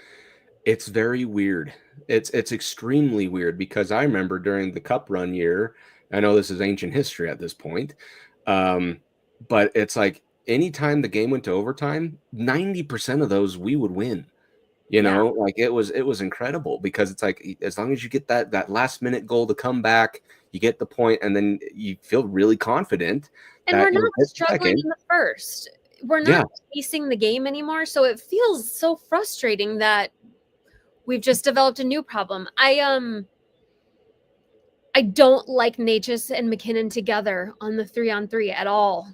very weird. It's extremely weird because I remember during the cup run year, I know this is ancient history at this point, but it's like anytime the game went to overtime, 90% of those we would win. You know, like it was incredible because it's like as long as you get that last minute goal to come back, you get the point, and then you feel really confident. And we're not struggling in the first. We're not chasing the game anymore, so it feels so frustrating that we've just developed a new problem. I don't like Necas and McKinnon together on the 3-on-3 at all.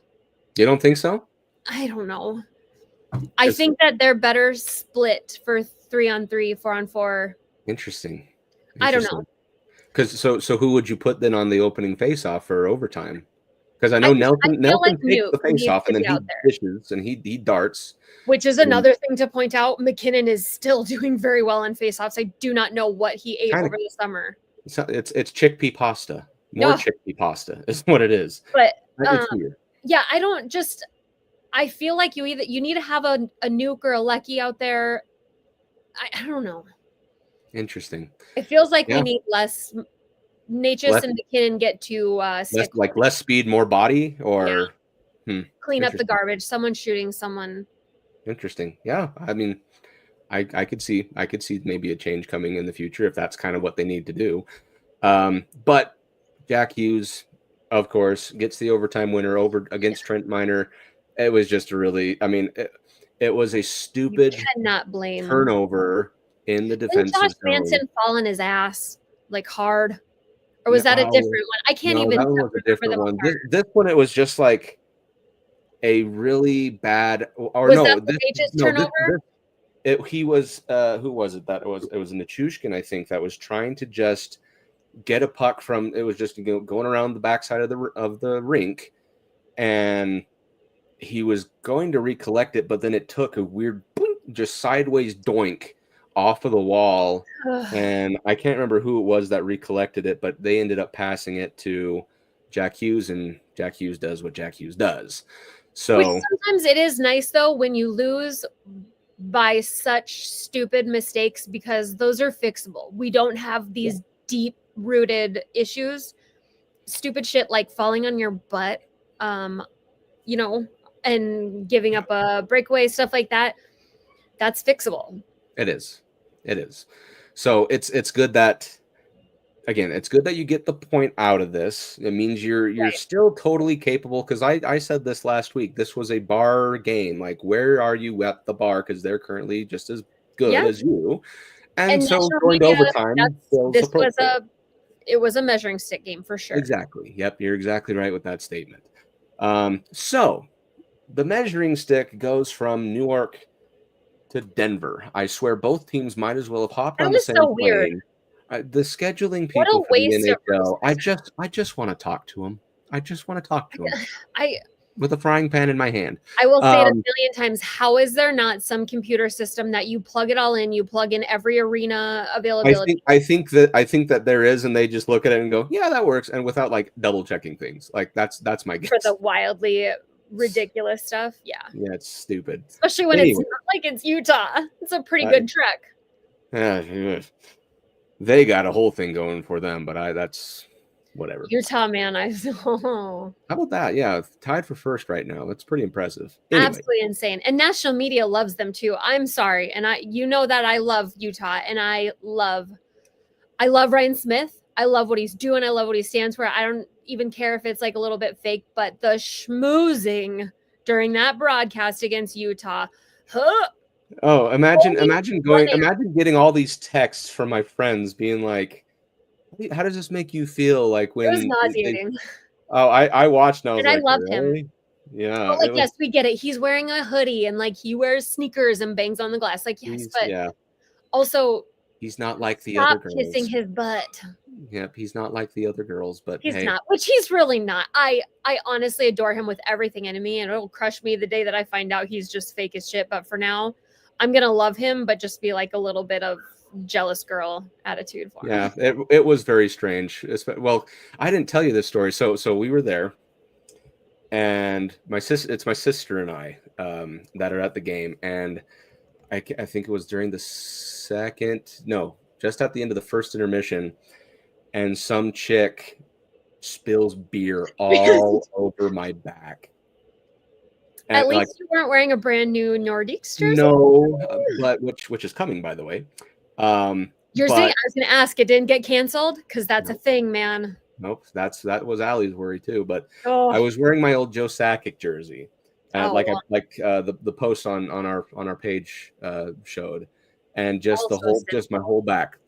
You don't think so? I don't know. I think that they're better split for 3-on-3, 4-on-4. Interesting. I don't know. Because so who would you put then on the opening faceoff for overtime? Because I know Nelson takes the faceoff and then he dishes and he darts. Which is another thing to point out. McKinnon is still doing very well in faceoffs. I do not know what he ate over the summer. It's chickpea pasta. More chickpea pasta is what it is. But yeah, I feel like you need to have a Nuke or a Lecky out there. I don't know. Interesting. It feels like we need less. Necas and McKinnon get to less speed, more body, or clean up the garbage. Someone shooting someone. Interesting. Yeah, I mean, I could see maybe a change coming in the future if that's kind of what they need to do. But Jack Hughes, of course, gets the overtime winner over against Trent Miner. It was just it was a stupid turnover in the defensive zone. Josh Manson fall on his ass like hard, or was that a different one? I can't even. That was a different one. This one, it was just like a really bad. Or was no, that the turnover? He was. Who was it? It was Nichushkin, I think, that was trying to just get a puck from. It was just going around the backside of the rink, and he was going to recollect it, but then it took a weird just sideways doink off of the wall. And I can't remember who it was that recollected it, but they ended up passing it to Jack Hughes, and Jack Hughes does what Jack Hughes does. So sometimes it is nice though when you lose by such stupid mistakes because those are fixable. We don't have these deep rooted issues. Stupid shit like falling on your butt, you know, and giving up a breakaway, stuff like that. That's fixable. It is. So it's good that, again, it's good that you get the point out of this. It means you're still totally capable, because I said this last week. This was a bar game. Like, where are you at the bar? Because they're currently just as good as you. And so going to overtime, it was a measuring stick game for sure. Exactly. Yep, you're exactly right with that statement. So the measuring stick goes from Newark to Denver. I swear both teams might as well have hopped on the same plane. Weird. The scheduling people for the NHL, I just want to talk to them. I just want to talk to them. With a frying pan in my hand. I will say it a million times. How is there not some computer system that you plug it all in? You plug in every arena availability. I think that there is, and they just look at it and go, "Yeah, that works," and without like double checking things. Like that's my guess. For the wildly ridiculous stuff, yeah, it's stupid. Especially when it's not like it's Utah. It's a pretty good trek. Yeah, they got a whole thing going for them, but that's. Whatever. Utah, man. How about that? Yeah, tied for first right now. That's pretty impressive. Anyway. Absolutely insane. And national media loves them too. I'm sorry. And that I love Utah, and I love Ryan Smith. I love what he's doing. I love what he stands for. I don't even care if it's like a little bit fake, but the schmoozing during that broadcast against Utah. Oh, imagine getting all these texts from my friends being like, how does this make you feel? Like when it was nauseating. I watched and I was and I loved him. Yeah. But yes, we get it. He's wearing a hoodie and like he wears sneakers and bangs on the glass. Like, yes, but also he's not like the other girls. Kissing his butt. Yep, he's not like the other girls, but he's not, which he's really not. I honestly adore him with everything in me, and it'll crush me the day that I find out he's just fake as shit. But for now, I'm gonna love him, but just be like a little bit of jealous girl attitude for him. Yeah, it was very strange. Well, I didn't tell you this story. So we were there, and it's my sister and I that are at the game, and I think it was during the just at the end of the first intermission, and some chick spills beer all over my back. And at least you weren't wearing a brand new Nordiques jersey. No, but which is coming, by the way. You're saying, I was going to ask, it didn't get canceled? Because that's a thing, man. Nope, that was Allie's worry too. But I was wearing my old Joe Sakic jersey, the post on our page showed, and just my whole back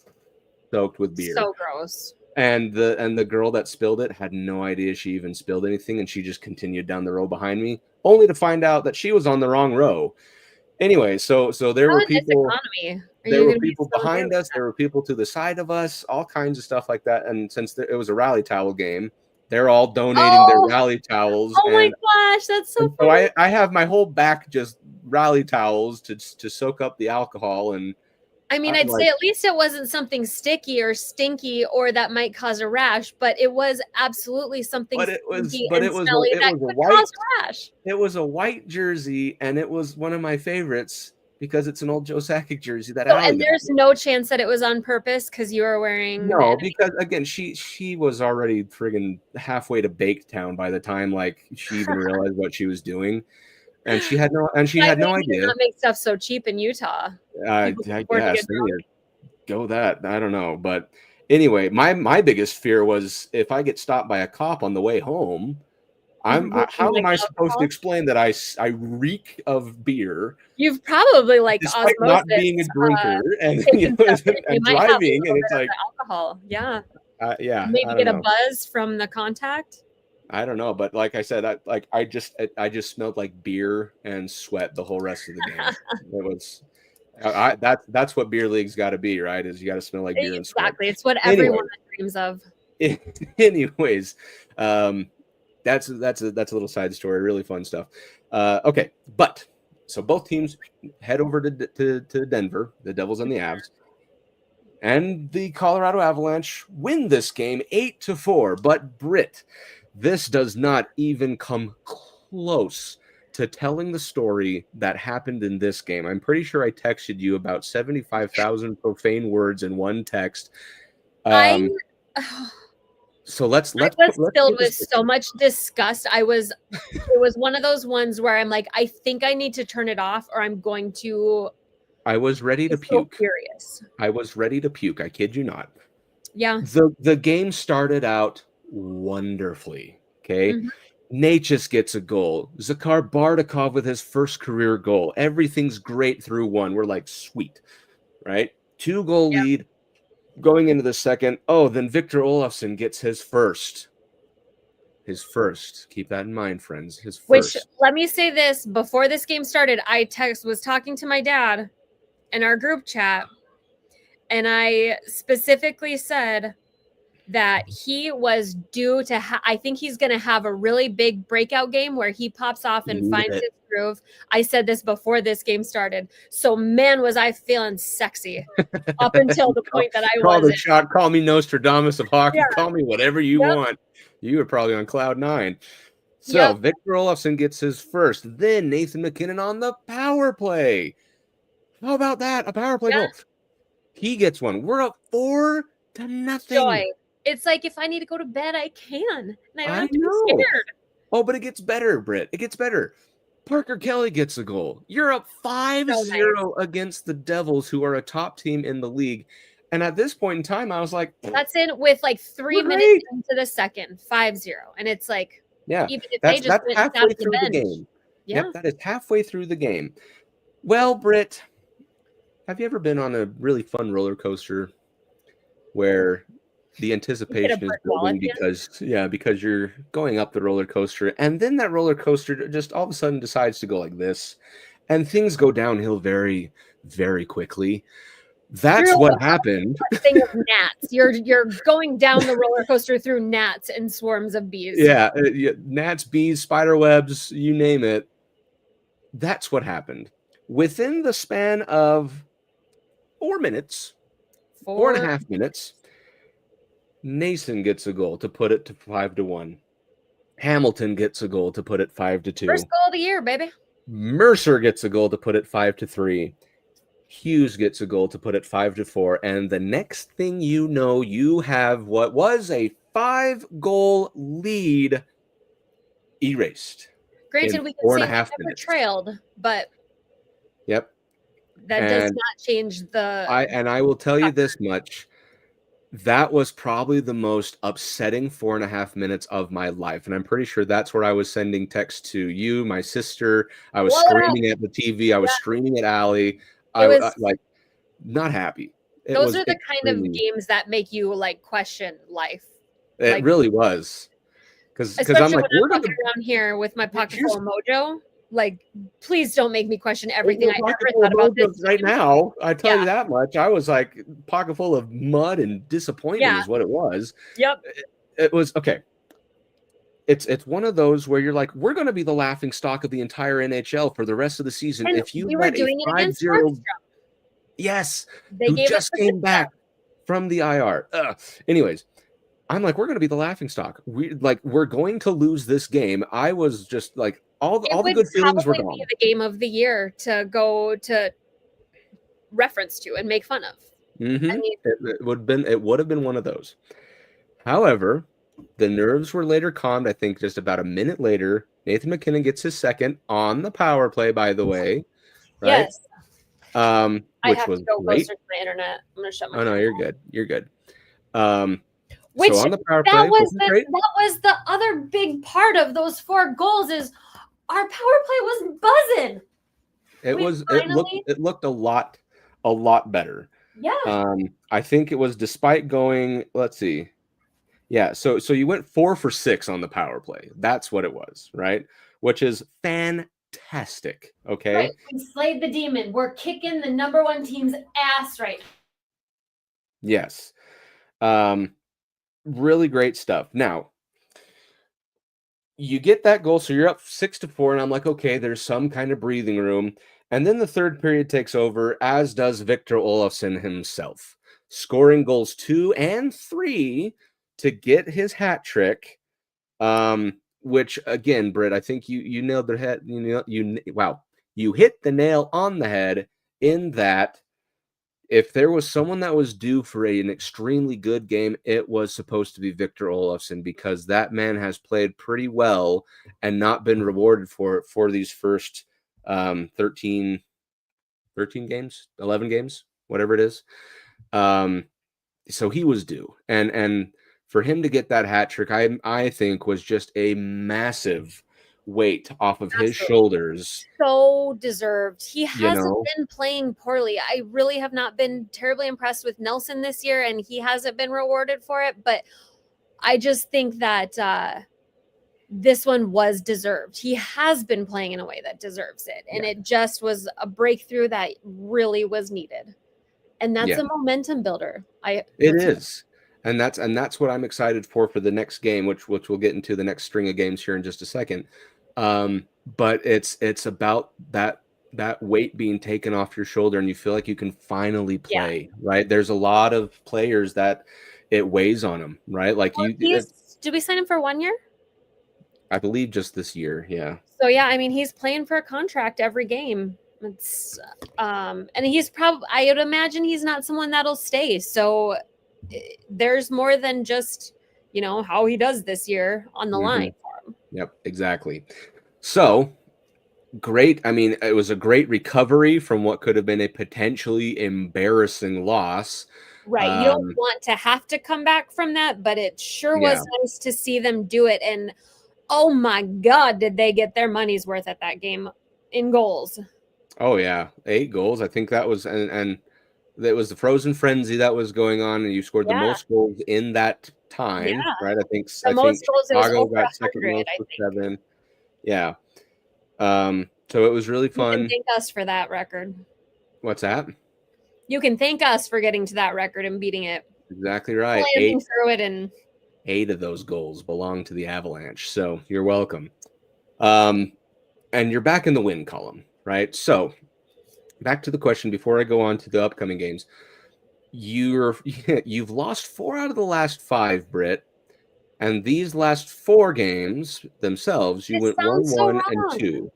soaked with beer. So gross. And the girl that spilled it had no idea she even spilled anything, and she just continued down the row behind me, only to find out that she was on the wrong row. Anyway, so there were people. There were people behind us. There were people to the side of us. All kinds of stuff like that. And since it was a rally towel game, they're all donating their rally towels. Oh my gosh, that's so funny. So I have my whole back just rally towels to soak up the alcohol. And I mean, I'd say at least it wasn't something sticky or stinky or that might cause a rash, but it was absolutely something stinky and smelly that could cause a rash. It was a white jersey, and it was one of my favorites because it's an old Joe Sakic jersey that and there's no chance that it was on purpose because you were wearing because again she was already friggin' halfway to Baketown by the time like she even realized what she was doing. And she had no idea. Not make stuff so cheap in Utah. I guess go that. I don't know, but anyway, my biggest fear was if I get stopped by a cop on the way home. How am I supposed to explain that I reek of beer? You've probably despite not being a drinker and driving, and it's like alcohol. Yeah. Maybe get a buzz from the contact. I don't know, but like I said, I just smelled like beer and sweat the whole rest of the game. It was that's what beer league's got to be, right? Is you got to smell like beer and sweat. Exactly, it's what everyone dreams of. Anyways, that's a little side story, really fun stuff. Okay, but so both teams head over to Denver, the Devils and the Avs. And the Colorado Avalanche win this game 8-4. But Brit, this does not even come close to telling the story that happened in this game. I'm pretty sure I texted you about 75,000 profane words in one text. So let's filled with so much disgust. It was one of those ones where I'm like, I think I need to turn it off, or I'm going to. I was ready to puke. So furious. I was ready to puke. I kid you not. Yeah. The game started out wonderfully. Okay. Necas gets a goal. Zakhar Bardakov with his first career goal. Everything's great through one. We're like, sweet, right? 2-goal lead going into the second. Oh, then Victor Olofsson gets his first. Keep that in mind, friends. His first. Which, let me say this, before this game started, I was talking to my dad in our group chat, and I specifically said that he was due to I think he's going to have a really big breakout game where he pops off and finds his groove. I said this before this game started. So, man, was I feeling sexy up until the point that I call wasn't. The shot. Call me Nostradamus of hockey. Call me whatever you want. You were probably on cloud 9. So Victor Olofsson gets his first. Then Nathan MacKinnon on the power play. How about that? A power play goal. He gets one. We're up 4-0. Joy. It's like, if I need to go to bed, I can. And I don't have to be scared. Oh, but it gets better, Britt. It gets better. Parker Kelly gets a goal. You're up 5-0 against the Devils, who are a top team in the league. And at this point in time, I was like, that's in with like 3 minutes into the second, 5-0. And it's like, even if that's they just halfway through the game. Yeah. Yep, that is halfway through the game. Well, Britt, have you ever been on a really fun roller coaster where the anticipation is building because you're going up the roller coaster, and then that roller coaster just all of a sudden decides to go like this, and things go downhill very, very quickly? That's what happened. Thing of gnats. You're going down the roller coaster through gnats and swarms of bees. Yeah, gnats, bees, spider webs, you name it. That's what happened. Within the span of 4 minutes, 4.5 minutes, Nason gets a goal to put it to 5-1. Hamilton gets a goal to put it 5-2. First goal of the year, baby. Mercer gets a goal to put it 5-3. Hughes gets a goal to put it 5-4. And the next thing you know, you have what was a 5-goal lead erased. Granted, we can say we never trailed, but that does not change the. I will tell you this much. That was probably the most upsetting 4.5 minutes of my life. And I'm pretty sure that's where I was sending texts to you, my sister. I was screaming at the TV. I was screaming at Allie. I was like, not happy. Those are the kind of games that make you like question life. It really was. Because I'm like, we're walking around here with my pocket full of mojo. Like, please don't make me question everything I ever thought about this right now. I tell you that much. I was like pocket full of mud and disappointment is what it was. Yep. It was okay. It's one of those where you're like, we're going to be the laughing stock of the entire NHL for the rest of the season. And if you were doing it against Marty, who just came back from the IR. Anyways, I'm like, we're going to be the laughing stock. We're going to lose this game. I was just like, all the good feelings were gone. Be the game of the year to go to reference to and make fun of. Mm-hmm. I mean, it would have been one of those. However, the nerves were later calmed. I think just about a minute later, Nathan MacKinnon gets his second on the power play. By the way, right? Yes. Which was to go great. Closer to my internet. I'm gonna shut my. Oh no, you're good. You're good. Which so on the power that play, was the other big part of those 4 goals is our power play was buzzing. It looked a lot better. Yeah. I think it was despite going, let's see. Yeah, so you went 4 for 6 on the power play. That's what it was, right? Which is fantastic. Okay. Right. We slayed the demon. We're kicking the number 1 team's ass right now. Yes. Really great stuff. Now, you get that goal, so you're up 6-4, and I'm like, okay, there's some kind of breathing room. And then the third period takes over, as does Victor Olofsson himself, scoring goals 2 and 3 to get his hat trick, which again, Britt, I think you nailed the head. You hit the nail on the head in that if there was someone that was due for an extremely good game, it was supposed to be Victor Olofsson, because that man has played pretty well and not been rewarded for these first 13 games, 11 games, whatever it is. So he was due, and for him to get that hat trick, I think was just a massive weight off of his shoulders. So deserved. He hasn't been playing poorly. I really have not been terribly impressed with Nelson this year, and he hasn't been rewarded for it. But I just think that this one was deserved. He has been playing in a way that deserves it, and it just was a breakthrough that really was needed. And that's a momentum builder. It is. And that's what I'm excited for the next game, which we'll get into the next string of games here in just a second. But it's about that weight being taken off your shoulder, and you feel like you can finally play, right? There's a lot of players that it weighs on them, right? Like did we sign him for 1 year? I believe just this year, yeah. So yeah, I mean, he's playing for a contract every game. It's and he's probably, I would imagine he's not someone that'll stay. So there's more than just, how he does this year on the line for him. Yep, exactly. So great. I mean, it was a great recovery from what could have been a potentially embarrassing loss. Right. You don't want to have to come back from that, but it sure was nice to see them do it. And oh my God, did they get their money's worth at that game in goals? Oh yeah, 8 goals. I think that was, and that was the frozen frenzy that was going on, and you scored the most goals in that time, right? I think most goals Chicago got second most with 7. Yeah. So it was really fun. You can thank us for that record. What's that? You can thank us for getting to that record and beating it. Exactly right. 8 through it, and 8 of those goals belong to the Avalanche. So you're welcome. And you're back in the win column, right? So back to the question before I go on to the upcoming games. You've lost 4 out of the last 5, Britt. And these last 4 games themselves, you went 1-1 and 2,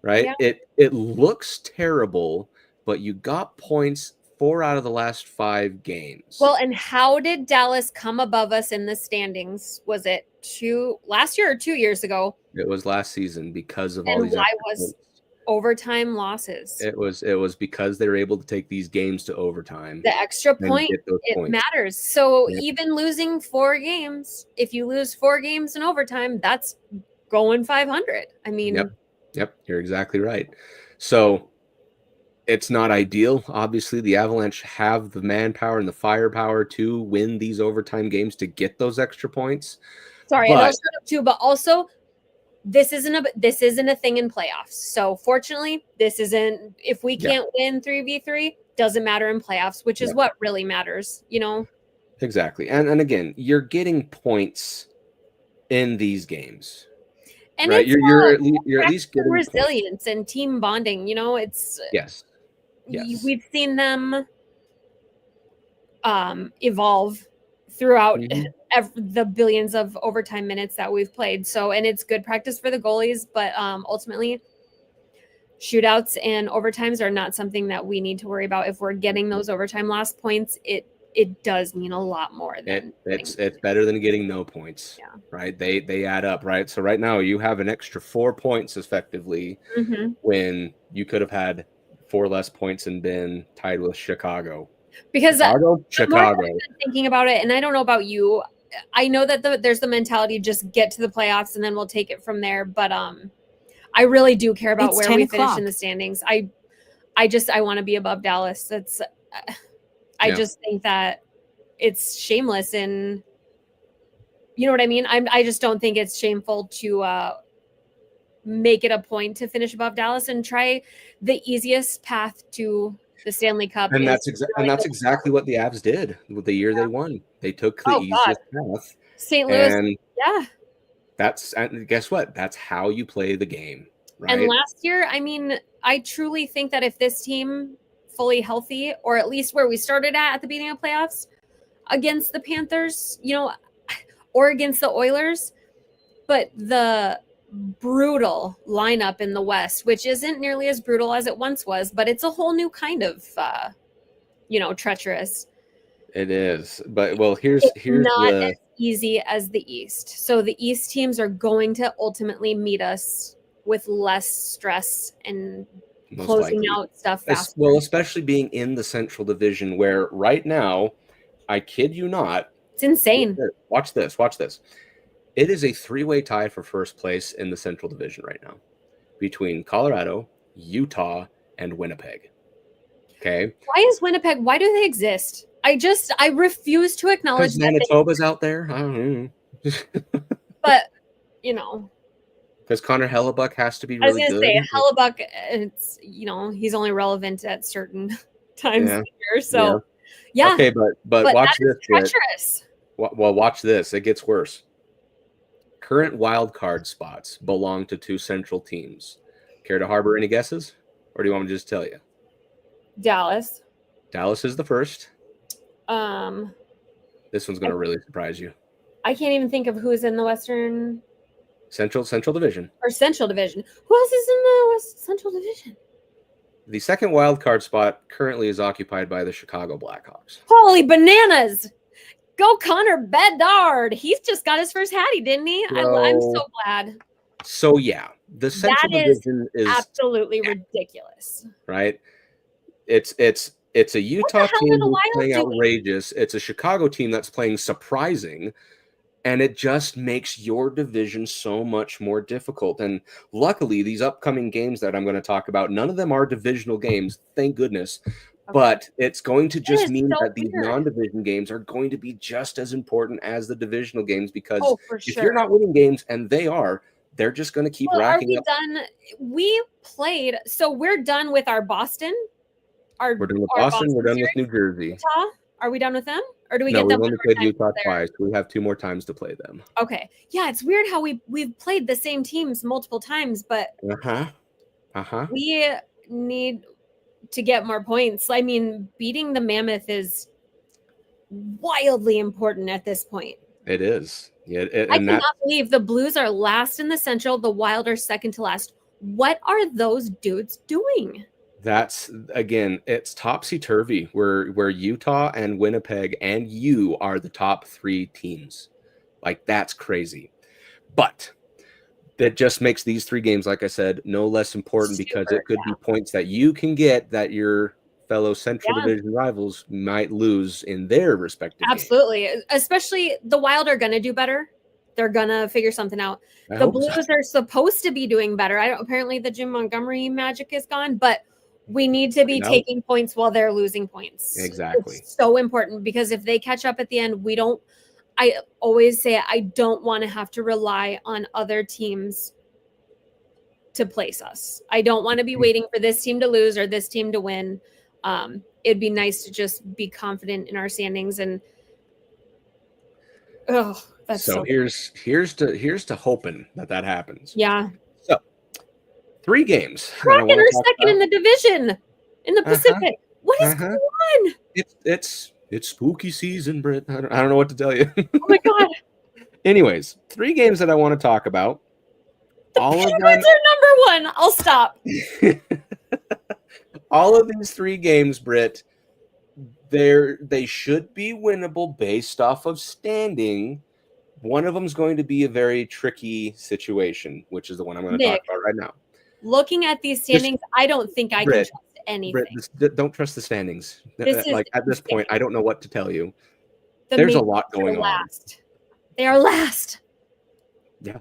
right? Yeah. It looks terrible, but you got points 4 out of the last 5 games. Well, and how did Dallas come above us in the standings? Was it last year or 2 years ago? It was last season because of all these. Why was overtime losses? It was because they were able to take these games to overtime. The extra point, it matters. So even losing 4 games, if you lose 4 games in overtime, that's going 500. I mean, yep, you're exactly right. So it's not ideal. Obviously, the Avalanche have the manpower and the firepower to win these overtime games to get those extra points. Sorry, and also too, but also this isn't a thing in playoffs. So fortunately, this isn't, if we can't win 3v3, doesn't matter in playoffs, which is what really matters, Exactly. And again, you're getting points in these games. And right? You're at least getting resilience and team bonding, it's yes. We've seen them evolve throughout the billions of overtime minutes that we've played. So, and it's good practice for the goalies, but ultimately shootouts and overtimes are not something that we need to worry about. If we're getting those overtime lost points, it does mean a lot more than it's better than getting no points. Right. They add up, right? So right now you have an extra 4 points effectively when you could have had 4 less points and been tied with Chicago. Because Chicago. Thinking about it, and I don't know about you, I know that there's the mentality, just get to the playoffs and then we'll take it from there. But I really do care about where we finish in the standings. I want to be above Dallas. I just think that it's shameless, and you know what I mean? I just don't think it's shameful to make it a point to finish above Dallas and try the easiest path to the Stanley Cup. And that's exactly what the Avs did with the year they won. They took the easiest path. St. Louis. And guess what? That's how you play the game. Right? And last year, I mean, I truly think that if this team fully healthy, or at least where we started at the beginning of playoffs against the Panthers, or against the Oilers, but the brutal lineup in the West, which isn't nearly as brutal as it once was, but it's a whole new kind of, treacherous. It is. But well, here's It's here's not the as easy as the East. So the East teams are going to ultimately meet us with less stress and most closing likely. out stuff faster. Well, especially being in the Central Division, where right now, I kid you not, It's insane. Watch this. Watch this. It is a three-way tie for first place in the Central Division right now between Colorado, Utah, and Winnipeg. Okay. Why is Winnipeg? Why do they exist? I refuse to acknowledge Because that Manitoba's out there. I don't know. but Because Connor Hellebuck has to be I was really gonna good. say Hellebuck, it's he's only relevant at certain times of the year. So yeah. Okay, but watch this. Treacherous. Well, watch this. It gets worse. Current wild card spots belong to two Central teams. Care to harbor any guesses? Or do you want me to just tell you? Dallas. Dallas is the first. This one's going to really surprise you. I can't even think of who is in the Western Central Division. Or Central Division. Who else is in the Central Division? The second wild card spot currently is occupied by the Chicago Blackhawks. Holy bananas! Go Connor Bedard. He's just got his first Hattie, didn't he? I'm so glad. So yeah, the Central Division is absolutely ridiculous. Right? It's a Utah team that's playing outrageous. It's a Chicago team that's playing surprising. And it just makes your division so much more difficult. And luckily, these upcoming games that I'm going to talk about, none of them are divisional games, thank goodness. Okay. But it's going to just mean that these non-division games are going to be just as important as the divisional games, because if you're not winning games, and they're just going to keep racking up. We played, so we're done with our Boston. We're done with Boston. We're done with New Jersey. Utah? Are we done with them? Or do we get them? We've only played Utah twice. We have 2 more times to play them. Okay. Yeah, it's weird how we've played the same teams multiple times, but we need to get more points. I mean, beating the Mammoth is wildly important at this point. It is. Yeah, I cannot believe the Blues are last in the Central. The Wild are second to last. What are those dudes doing? That's, again, it's topsy-turvy where Utah and Winnipeg and you are the top 3 teams. Like, that's crazy. But that just makes these 3 games, like I said, no less important, because it could be points that you can get that your fellow Central Division rivals might lose in their respective games. Especially the Wild are going to do better. They're going to figure something out. The Blues are supposed to be doing better. Apparently the Jim Montgomery magic is gone, but we need to be taking points while they're losing points. Exactly. It's so important, because if they catch up at the end, I always say I don't want to have to rely on other teams to place us. I don't want to be waiting for this team to lose or this team to win. It'd be nice to just be confident in our standings. And that's so here's to hoping that happens. Yeah. 3 games. Kraken are second in the division in the Pacific. What is going on? It's spooky season, Brit. I don't know what to tell you. Oh my God. Anyways, 3 games that I want to talk about. The Penguins are number 1. I'll stop. All of these 3 games, Brit, they should be winnable based off of standing. One of them is going to be a very tricky situation, which is the one I'm going to talk about right now. Looking at these standings, I don't think I can trust anything. Brit, don't trust the standings. At this point, I don't know what to tell you. There's a lot going on. They are last. Yeah.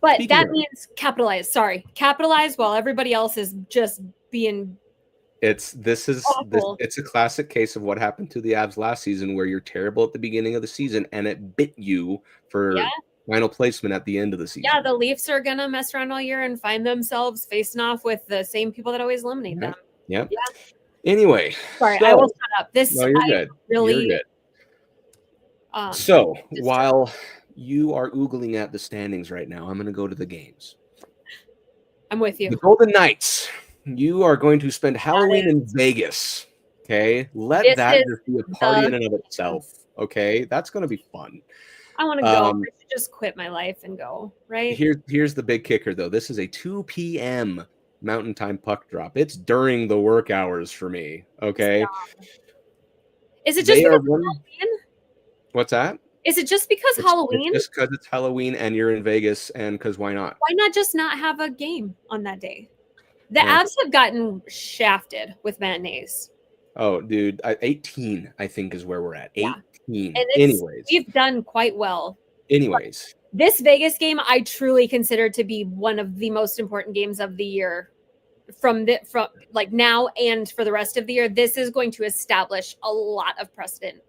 But that means capitalize. Sorry. Capitalize while everybody else is just being It's a classic case of what happened to the Avs last season, where you're terrible at the beginning of the season and it bit you for final placement at the end of the season. Yeah, the Leafs are gonna mess around all year and find themselves facing off with the same people that always eliminate them. Yeah. Anyway, sorry, I will shut up. You're good. Really, you're good. While you are oogling at the standings right now, I'm going to go to the games. I'm with you. The Golden Knights. You are going to spend Halloween in Vegas. Okay, let that just be a party in and of itself. Okay, that's going to be fun. I want to go. I should just quit my life and go, right? Here's the big kicker, though. This is a 2 p.m. Mountain Time puck drop. It's during the work hours for me. Okay. Stop. Is it just because Halloween? What's that? Is it just because Halloween? It's just because it's Halloween and you're in Vegas, and because why not? Why not just not have a game on that day? The Avs have gotten shafted with matinees. Oh, dude, 18, I think, is where we're at. 18. And anyways, we've done quite well. Anyways, but this Vegas game, I truly consider to be one of the most important games of the year. From like now and for the rest of the year, this is going to establish a lot of precedent.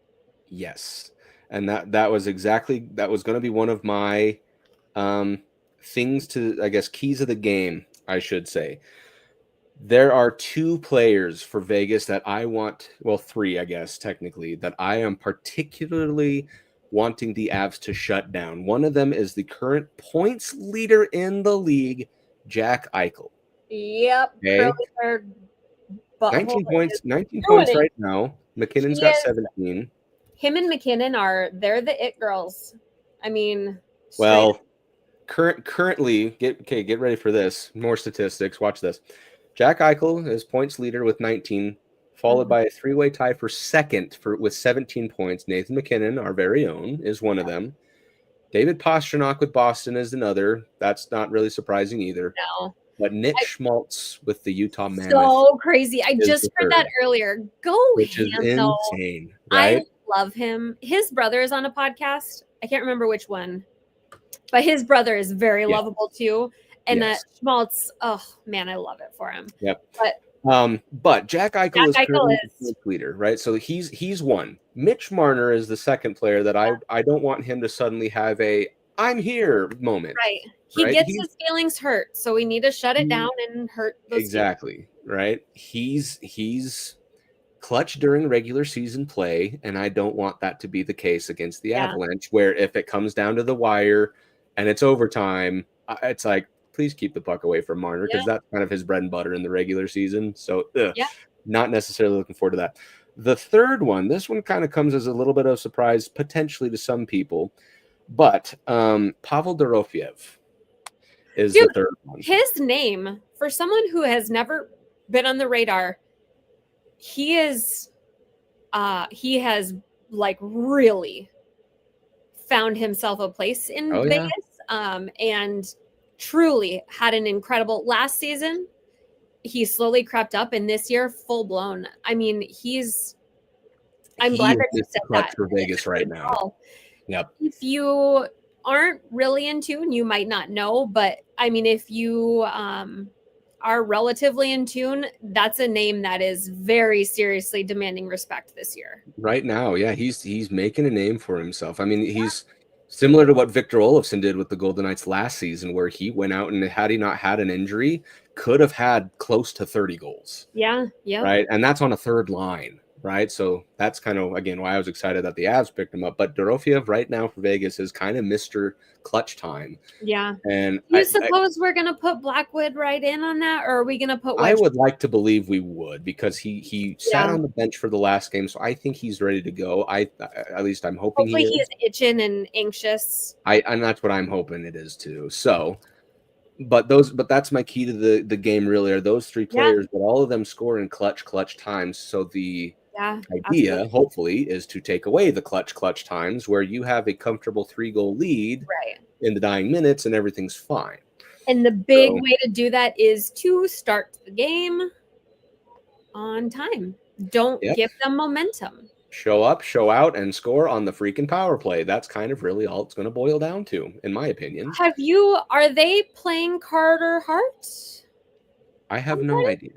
Yes, and that was going to be one of my things to, I guess, keys of the game, I should say. There are 2 players for Vegas that I want, well, 3, I guess, technically, that I am particularly wanting the Avs to shut down. One of them is the current points leader in the league, Jack Eichel. Yep. Okay. 19 points right now. McKinnon's got 17. Him and McKinnon they're the it girls. I mean, well, currently, get ready for this. More statistics. Watch this. Jack Eichel is points leader with 19, followed by a 3-way tie for second with 17 points. Nathan McKinnon, our very own, is one of them. David Pastrnak with Boston is another. That's not really surprising either. No. But Nick Schmaltz with the Utah Mammoth. So crazy. I just heard that earlier. Which is insane, right? I love him. His brother is on a podcast. I can't remember which one. But his brother is very lovable too. And that Schmaltz, oh man, I love it for him. Yep. But Jack Eichel is currently the leader, right? So he's one. Mitch Marner is the second player that I don't want him to suddenly have a I'm here moment. Right. He gets his feelings hurt, so we need to shut it down and hurt those feelings. Right? He's clutch during regular season play, and I don't want that to be the case against the Avalanche, where if it comes down to the wire and it's overtime, it's like, please keep the puck away from Marner, because that's kind of his bread and butter in the regular season. So not necessarily looking forward to that. The third one, this one kind of comes as a little bit of a surprise, potentially to some people, but Pavel Dorofeyev is the third one. His name, for someone who has never been on the radar, he has like really found himself a place in Vegas, and truly had an incredible last season. He slowly crept up, and this year, full blown. I mean, I'm glad that you said that for Vegas right now. Yep. If you aren't really in tune, you might not know, but I mean, if you are relatively in tune, that's a name that is very seriously demanding respect this year. Right now, he's making a name for himself. I mean, he's similar to what Victor Olofsson did with the Golden Knights last season, where he went out and, had he not had an injury, could have had close to 30 goals. Yeah. Right. And that's on a third line. Right. So that's kind of, again, why I was excited that the Avs picked him up. But Dorofeyev right now for Vegas is kind of Mr. Clutch time. Yeah. And you suppose we're going to put Blackwood right in on that? Or are we going to put I would like to believe we would, because he sat on the bench for the last game. So I think he's ready to go. At least I'm hoping he is itching and anxious. And that's what I'm hoping it is too. So but that's my key to the game really, are those 3 players, but all of them score in clutch times. So the idea, hopefully, is to take away the clutch times where you have a comfortable 3-goal lead in the dying minutes and everything's fine. And the big way to do that is to start the game on time. Don't give them momentum. Show up, show out, and score on the freaking power play. That's kind of really all it's going to boil down to, in my opinion. Are they playing Carter Hart? I have no idea.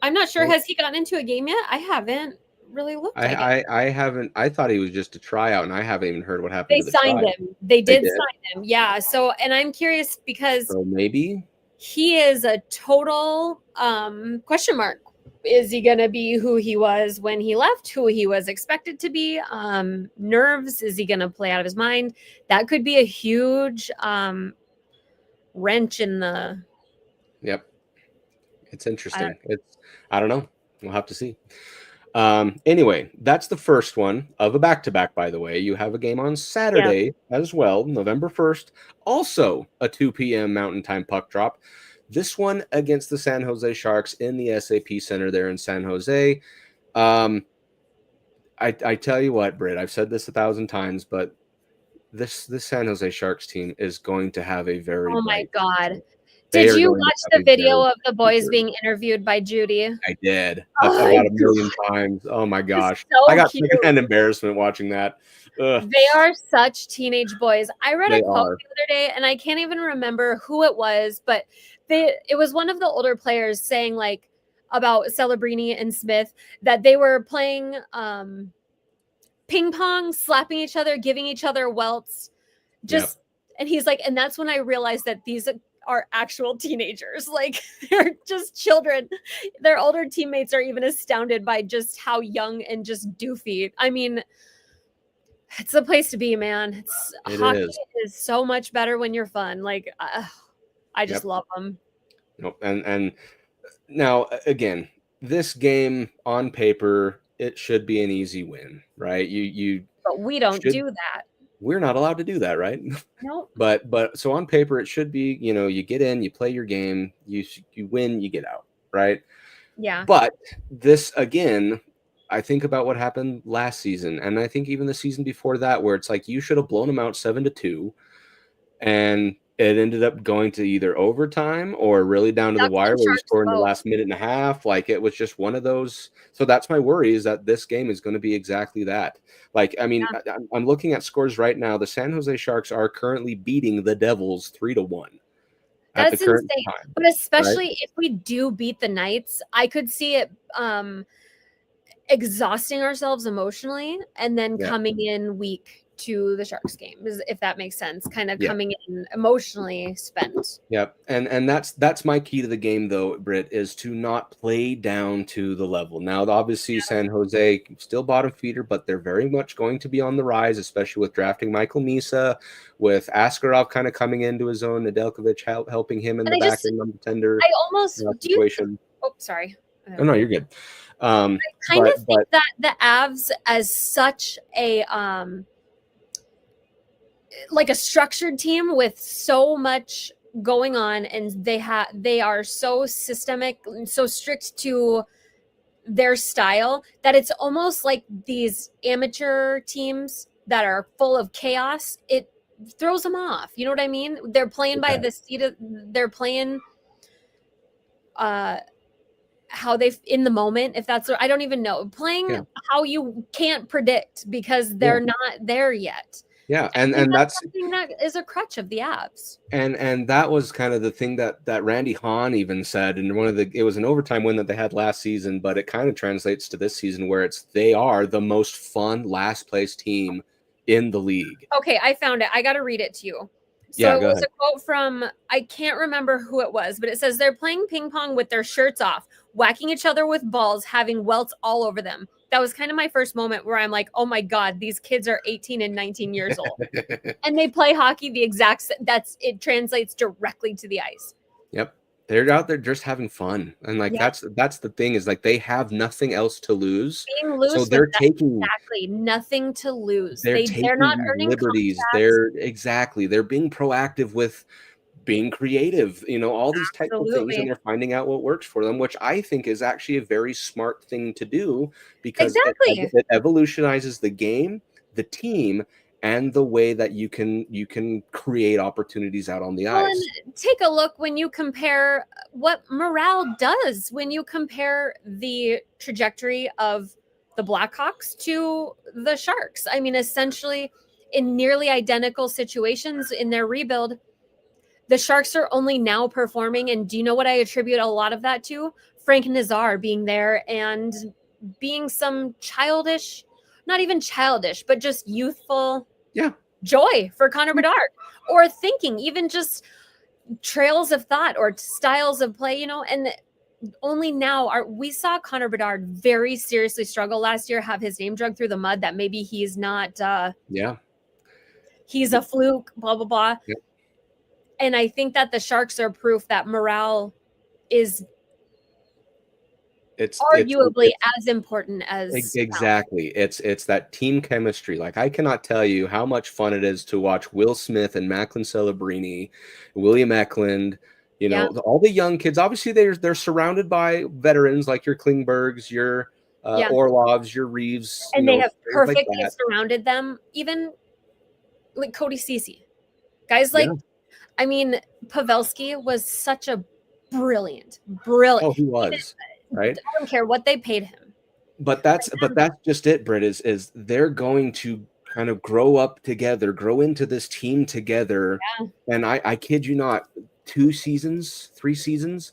I'm not sure. Has he gotten into a game yet? I haven't really looked. I haven't. I thought he was just a tryout, and I haven't even heard what happened. They signed him. They did sign him. Yeah. So, and I'm curious because maybe he is a total question mark. Is he going to be who he was when he left? Who he was expected to be? Nerves? Is he going to play out of his mind? That could be a huge wrench in the. Yep. It's interesting. I don't know. We'll have to see. Anyway, that's the first one of a back-to-back, by the way. You have a game on Saturday as well, November 1st. Also a 2 p.m. Mountain Time puck drop. This one against the San Jose Sharks in the SAP Center there in San Jose. I tell you what, Britt, I've said this 1,000 times, but this San Jose Sharks team is going to have a very my God. They Did are you going to watch have the a video very of the boys future. being interviewed by Judy? I did. Oh my about a million God. times. Oh my gosh. So I got cute. secondhand embarrassment watching that. Ugh. They are such teenage boys. I read They a quote are. the other day, and I can't even remember who it was, but it was one of the older players saying, like, about Celebrini and Smith, that they were playing ping pong, slapping each other, giving each other welts. Just and he's like, and that's when I realized that these are actual teenagers. Like, they're just children. Their older teammates are even astounded by just how young and just doofy. I mean, it's the place to be, man. Hockey is so much better when you're fun. Like, I just love them. Nope. And now again, this game on paper, it should be an easy win, right? But we don't do that. We're not allowed to do that, right? Nope. But so on paper, it should be, you get in, you play your game, you win, you get out, right? Yeah. But this, again, I think about what happened last season, and I think even the season before that, where it's like you should have blown them out 7-2, and it ended up going to either overtime or really down to the wire where you scored in the last minute and a half. Like, it was just one of those. So that's my worry, is that this game is going to be exactly that. Like, I mean, I'm looking at scores right now. The San Jose Sharks are currently beating the Devils 3-1. That's insane. But especially if we do beat the Knights, I could see it exhausting ourselves emotionally and then coming in weak to the Sharks game, if that makes sense, kind of coming in emotionally spent. Yep. And that's my key to the game, though, Britt, is to not play down to the level. Now, obviously, San Jose still bottom feeder, but they're very much going to be on the rise, especially with drafting Michael Misa, with Askarov kind of coming into his own, Nedeljkovic helping him in the back end number tender. I almost situation. Sorry. Oh no, you're good. I kind of think that the Avs, as such a like a structured team with so much going on, and they are so systemic, so strict to their style, that it's almost like these amateur teams that are full of chaos. It throws them off. You know what I mean? They're playing by the seat of, they're playing how they in the moment, if that's, I don't even know, playing how you can't predict because they're not there yet. Yeah, and that's something that is a crutch of the Avs. And that was kind of the thing that Randy Hahn even said, and it was an overtime win that they had last season, but it kind of translates to this season, where they are the most fun last place team in the league. Okay, I found it. I got to read it to you. So it was a quote from, I can't remember who it was, but it says, they're playing ping pong with their shirts off, whacking each other with balls, having welts all over them. That was kind of my first moment where I'm like, oh my God, these kids are 18 and 19 years old. And they play hockey the exact, it translates directly to the ice. Yep. They're out there just having fun. And like, that's the thing, is like, they have nothing else to lose. Being loose, so they're taking nothing to lose. They're not earning liberties. They're being proactive with being creative, all these types of things, and they're finding out what works for them, which I think is actually a very smart thing to do, because it evolutionizes the game, the team, and the way that you can create opportunities out on the ice. And take a look when you compare what morale does, when you compare the trajectory of the Blackhawks to the Sharks. I mean, essentially, in nearly identical situations in their rebuild, the Sharks are only now performing. And do you know what I attribute a lot of that to? Frank Nazar being there and being some childish, not even childish, but just youthful joy for Connor Bedard, or thinking, even just trails of thought or styles of play, and only now we saw Connor Bedard very seriously struggle last year, have his name dragged through the mud, that maybe he's not, he's a fluke, blah, blah, blah. Yep. And I think that the Sharks are proof that morale is It's arguably as important as exactly. It's that team chemistry. Like, I cannot tell you how much fun it is to watch Will Smith and Macklin Celebrini, William Eklund, all the young kids. Obviously, they're surrounded by veterans like your Klingbergs, your Orlovs, your Reeves, and they have perfectly like surrounded them. Even like Cody Ceci, guys like, I mean, Pavelski was such a brilliant. Oh, he was, right? I don't care what they paid him. But that's just it, Britt, is they're going to kind of grow up together, grow into this team together. Yeah. And I kid you not, 2 seasons, 3 seasons,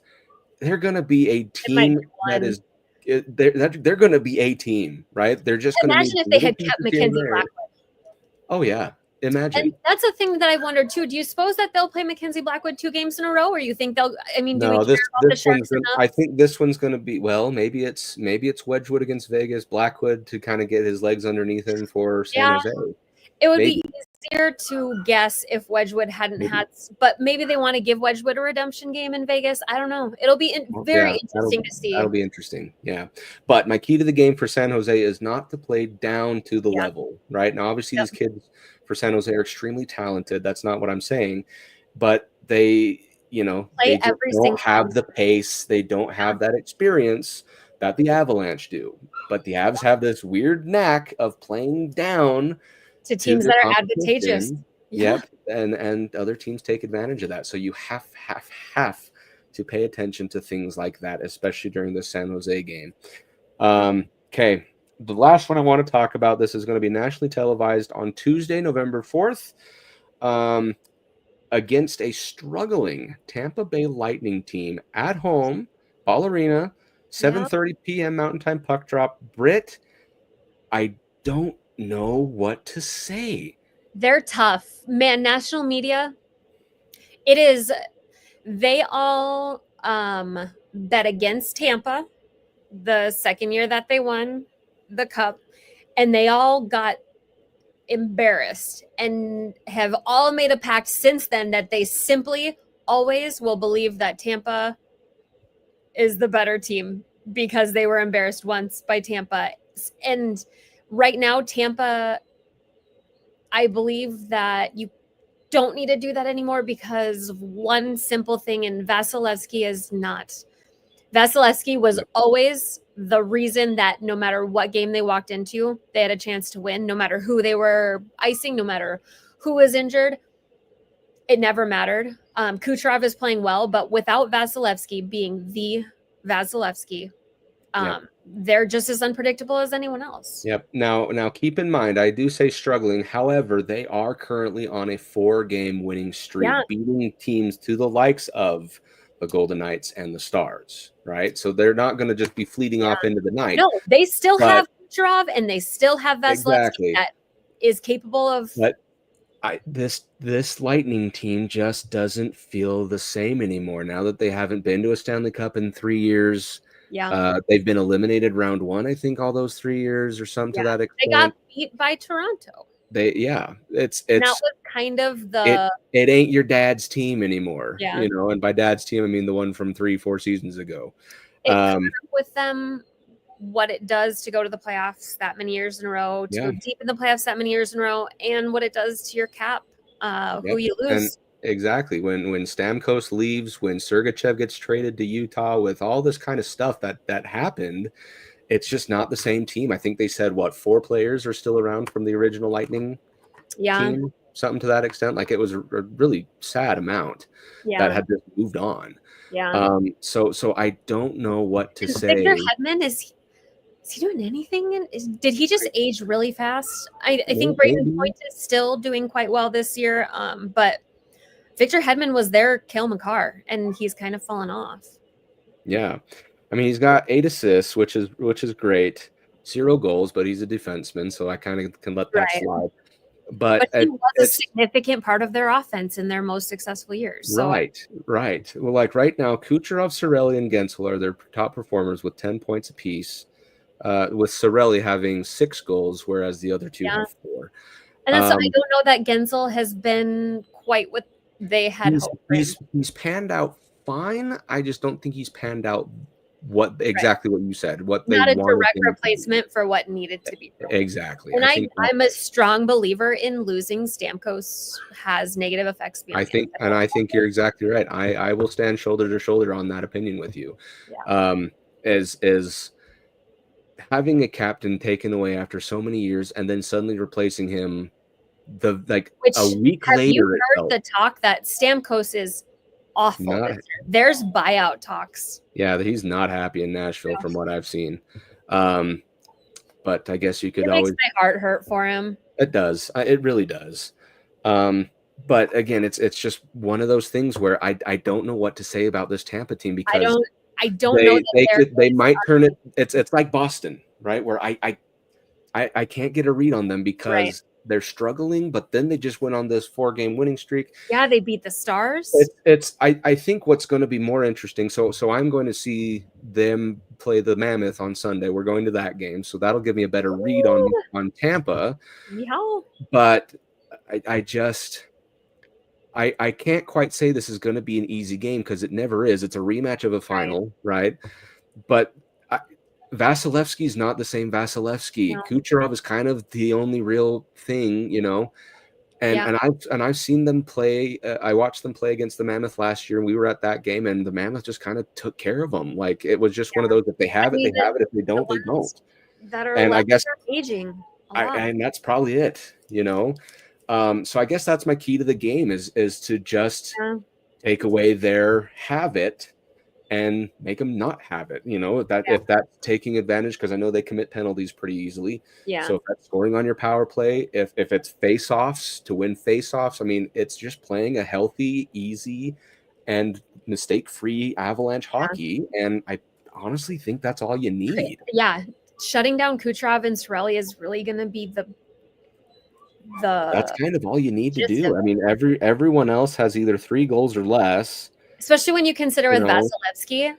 they're going to be a team that is they're going to be a team, right? They're just going to imagine if they had kept Mackenzie Blackwood. Oh yeah. Imagine. And that's a thing that I wondered too. Do you suppose that they'll play Mackenzie Blackwood 2 games in a row, or you think they'll? I mean, do we care about the Sharks enough? I think this one's going to be, well, maybe it's Wedgwood against Vegas, Blackwood to kind of get his legs underneath him for San Jose. It would be easier to guess if Wedgwood hadn't had, but maybe they want to give Wedgwood a redemption game in Vegas. I don't know. It'll be very interesting to see. That'll be interesting. Yeah. But my key to the game for San Jose is not to play down to the level, right? Now, obviously, these kids for San Jose are extremely talented. That's not what I'm saying. But they, they don't have the pace. They don't have that experience that the Avalanche do. But the Avs have this weird knack of playing down to teams that are advantageous. Yep. And other teams take advantage of that. So you have to pay attention to things like that, especially during the San Jose game. Okay. The last one I want to talk about, this is going to be nationally televised on Tuesday, November 4th, against a struggling Tampa Bay Lightning team at home, Ball Arena, 7:30 p.m. Mountain Time puck drop. Brit, I don't know what to say. They're tough, man. National media, it is. They all bet against Tampa the second year that they won the cup, and they all got embarrassed and have all made a pact since then that they simply always will believe that Tampa is the better team because they were embarrassed once by Tampa. And right now, Tampa, I believe that you don't need to do that anymore because of one simple thing, and Vasilevsky is not. Vasilevsky was always the reason that no matter what game they walked into, they had a chance to win, no matter who they were icing, no matter who was injured. It never mattered. Kucherov is playing well, but without Vasilevsky being the Vasilevsky, they're just as unpredictable as anyone else. Yep. Now keep in mind, I do say struggling. However, they are currently on a 4-game winning streak, beating teams to the likes of the Golden Knights and the Stars, right? So they're not going to just be fleeting off into the night. No, they still have Kucherov and they still have Vasilevsky that is capable of. But this Lightning team just doesn't feel the same anymore now that they haven't been to a Stanley Cup in 3 years. They've been eliminated round 1, I think, all those 3 years or something to that extent. They got beat by Toronto. It's that was kind of the it ain't your dad's team anymore. Yeah. And by dad's team I mean the one from 3-4 seasons ago. With them, what it does to go to the playoffs that many years in a row, to go deep in the playoffs that many years in a row, and what it does to your cap, who you lose. Exactly. When Stamkos leaves, when Sergachev gets traded to Utah, with all this kind of stuff that happened, it's just not the same team. I think they said 4 players are still around from the original Lightning team, something to that extent. Like, it was a really sad amount that had just moved on. So I don't know what to say. Victor Hedman, is he doing anything? Did he just age really fast? I think Braden Point is still doing quite well this year, but Victor Hedman was their Cale Makar, and he's kind of fallen off. Yeah. I mean, he's got 8 assists, which is great. 0 goals, but he's a defenseman, so I kind of can let that slide. But he was a significant part of their offense in their most successful years. So. Right. Well, like right now, Kucherov, Cirelli, and Gensel are their top performers with 10 points apiece, with Cirelli having 6 goals, whereas the other 2 have 4. And that's I don't know that Gensel has been quite what they had hoped. He's panned out fine. I just don't think he's panned out what exactly what you said, what they Not a wanted direct him to do. replacement for what needed to be done. Exactly. And I think I'm a strong believer in losing Stamkos has negative effects beyond I think you're exactly right. I will stand shoulder to shoulder on that opinion with you. Yeah. As having a captain taken away after so many years and then suddenly replacing him Which, a week have you later. heard the talk that Stamkos is awful this year? There's buyout talks. Yeah, that he's not happy in Nashville from what I've seen. But I guess you could always. Makes my heart hurt for him. It does. It really does. But again, it's just one of those things where I don't know what to say about this Tampa team because I don't know that they might turn it. It's like Boston, right? Where I can't get a read on them because they're struggling, but then they just went on this 4-game winning streak. Yeah, they beat the Stars. I think what's going to be more interesting. So I'm going to see them play the Mammoth on Sunday. We're going to that game, so that'll give me a better read on Tampa. Yeah, but I can't quite say this is going to be an easy game because it never is. It's a rematch of a final, right? But Vasilevsky's not the same Vasilevsky. No. Kucherov is kind of the only real thing, And I've seen them play. I watched them play against the Mammoth last year, and we were at that game, and the Mammoth just kind of took care of them. Like it was just one of those. If they have it, they have it. If they don't, they don't. That are and I guess aging. And that's probably it. So I guess that's my key to the game is to just take away their have it and make them not have it. If that's taking advantage, because I know they commit penalties pretty easily. Yeah. So if that's scoring on your power play, if it's face-offs to win face-offs, I mean, it's just playing a healthy, easy, and mistake-free Avalanche hockey. And I honestly think that's all you need. Yeah. Shutting down Kucherov and Cirelli is really going to be the that's kind of all you need to do. I mean, everyone else has either 3 goals or less. Especially when you consider with Vasilevsky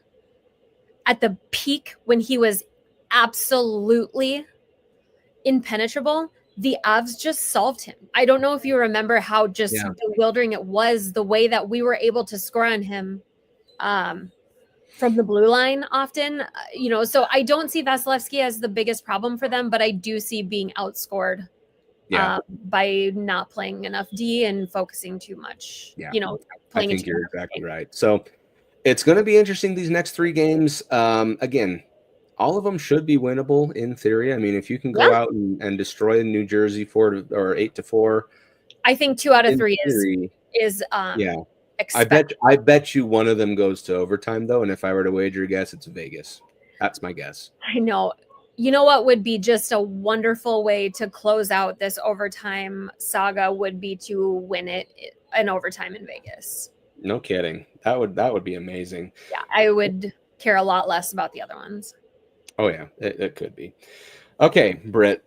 at the peak when he was absolutely impenetrable, the Avs just solved him. I don't know if you remember how just bewildering it was the way that we were able to score on him from the blue line often. So I don't see Vasilevsky as the biggest problem for them, but I do see being outscored by not playing enough D and focusing too much. I think you're exactly right. So it's going to be interesting these next 3 games. Again, all of them should be winnable in theory. I mean, if you can go out and destroy New Jersey 8-4, I think 2 out of 3 is expected. I bet you one of them goes to overtime though. And if I were to wager a guess, it's Vegas. That's my guess. I know. You know what would be just a wonderful way to close out this overtime saga would be to win it in overtime in Vegas. No kidding. That would be amazing. Yeah, I would care a lot less about the other ones. Oh yeah, it could be. Okay, Brit,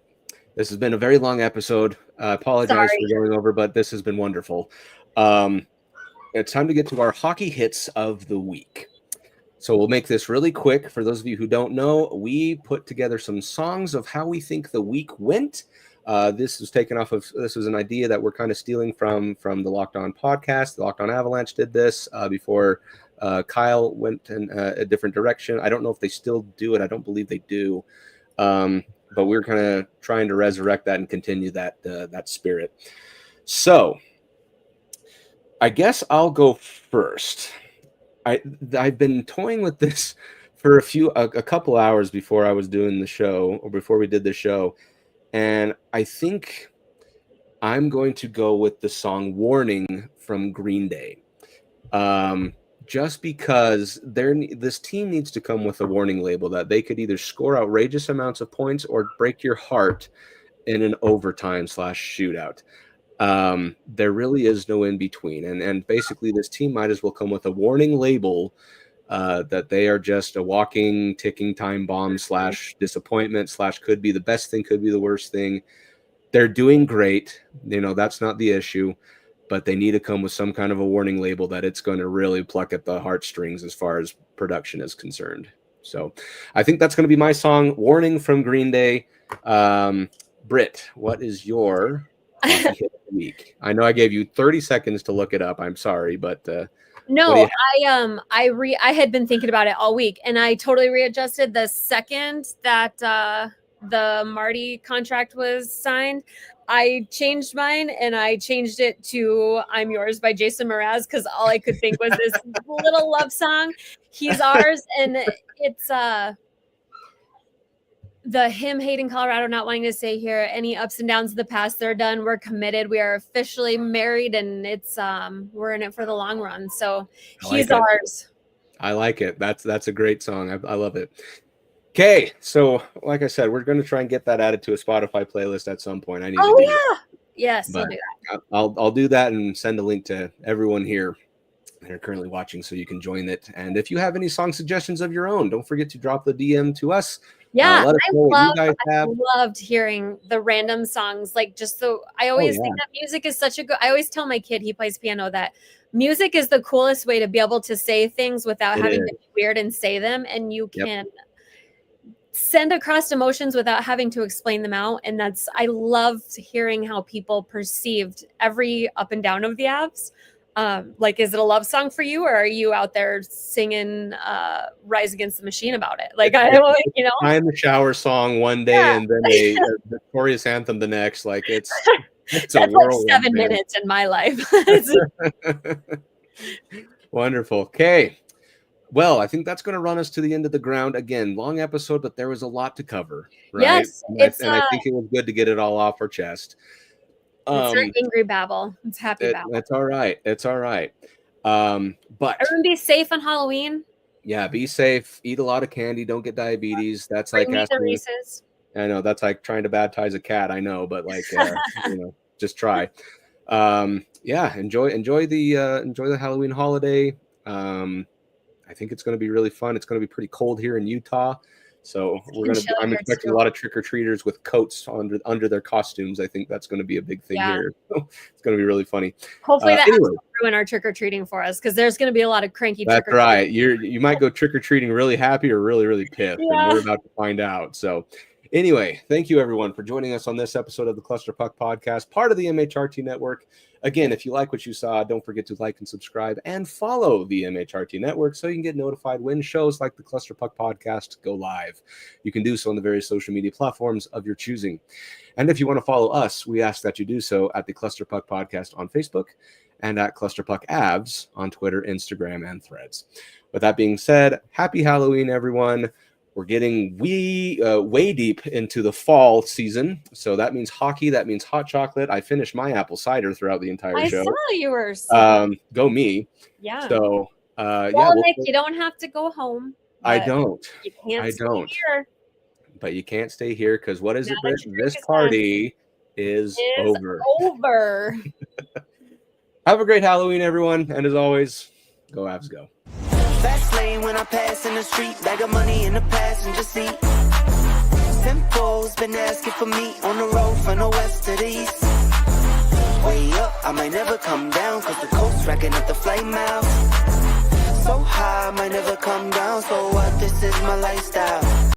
this has been a very long episode. I apologize for going over, but this has been wonderful. It's time to get to our hockey hits of the week. So we'll make this really quick. For those of you who don't know, we put together some songs of how we think the week went. This was an idea that we're kind of stealing from the Locked On podcast. The Locked On Avalanche did this before Kyle went in a different direction. I don't know if they still do it. I don't believe they do. But we're kind of trying to resurrect that and continue that spirit. So I guess I'll go first. I've been toying with this for a couple hours before I was doing the show, or before we did the show, and I think I'm going to go with the song "Warning" from Green Day, just because this team needs to come with a warning label that they could either score outrageous amounts of points or break your heart in an overtime /shootout. There really is no in between, and basically this team might as well come with a warning label that they are just a walking ticking time bomb /disappointment could be the best thing, could be the worst thing. They're doing great, that's not the issue, but they need to come with some kind of a warning label that it's going to really pluck at the heartstrings as far as production is concerned. So I think that's going to be my song, "Warning" from Green Day. Brit, what is your week? I know I gave you 30 seconds to look it up. I'm sorry, but What do No, you I had been thinking about it all week, and I totally readjusted the second that the Marty contract was signed. I changed mine, and I changed it to "I'm Yours" by Jason Mraz, because all I could think was this little love song. He's ours, and it's the him hating Colorado, not wanting to stay here. Any ups and downs of the past, they're done. We're committed. We are officially married, and it's we're in it for the long run. So he's ours. I like it. That's a great song. I love it. Okay, so like I said, we're going to try and get that added to a Spotify playlist at some point. I need to do that. Yes, But we'll do that. I'll do that and send a link to everyone here that are currently watching so you can join it. And if you have any song suggestions of your own, don't forget to drop the DM to us. Yeah, let us know what you guys have. I loved hearing the random songs. Like, just so I always think that music is such a good. I always tell my kid, he plays piano, that music is the coolest way to be able to say things without having to be weird and say them, and you can send across emotions without having to explain them out. And I loved hearing how people perceived every up and down of the Avs. Like, is it a love song for you, or are you out there singing Rise Against the Machine about it? Like, I'm the shower song one day and then a victorious anthem the next. Like, it's that's like 7 minutes in my life. Wonderful. Okay. Well, I think that's going to run us to the end of the ground. Again, long episode, but there was a lot to cover, right? Yes, and I think it was good to get it all off our chest. It's not angry babble. It's happy babble. That's all right. It's all right. But everyone be safe on Halloween. Yeah, be safe. Eat a lot of candy. Don't get diabetes. That's like asking. I know that's like trying to baptize a cat. I know, but like just try. Enjoy the Halloween holiday. I think it's going to be really fun. It's going to be pretty cold here in Utah. So I'm expecting a lot of trick-or-treaters with coats under their costumes. I think that's going to be a big thing here. It's going to be really funny. Hopefully that will ruin our trick-or-treating for us, because there's going to be a lot of cranky trick-or-treaters. That's right. You might go trick-or-treating really happy or really, really pissed, and we're about to find out. So anyway, thank you everyone for joining us on this episode of the Cluster Puck Podcast, part of the MHRT Network. Again, if you like what you saw, don't forget to like and subscribe and follow the MHRT Network so you can get notified when shows like the Cluster Puck Podcast go live. You can do so on the various social media platforms of your choosing. And if you want to follow us, we ask that you do so at the Cluster Puck Podcast on Facebook and at Cluster Puck Avs on Twitter, Instagram, and Threads. With that being said, happy Halloween, everyone. We're getting way deep into the fall season. So that means hockey. That means hot chocolate. I finished my apple cider throughout the entire show. I saw you were. Go me. Yeah. So, Nick, you don't have to go home. I don't. You can't stay here. But you can't stay here because what is it, Brit? This party is over. Have a great Halloween, everyone. And as always, go Avs, go. Fast lane when I pass in the street, bag of money in the passenger seat. Simcoe's been asking for me on the road from the west to the east. Way up, I might never come down, cause the coast racking up the flame out. So high, I might never come down, so what, this is my lifestyle.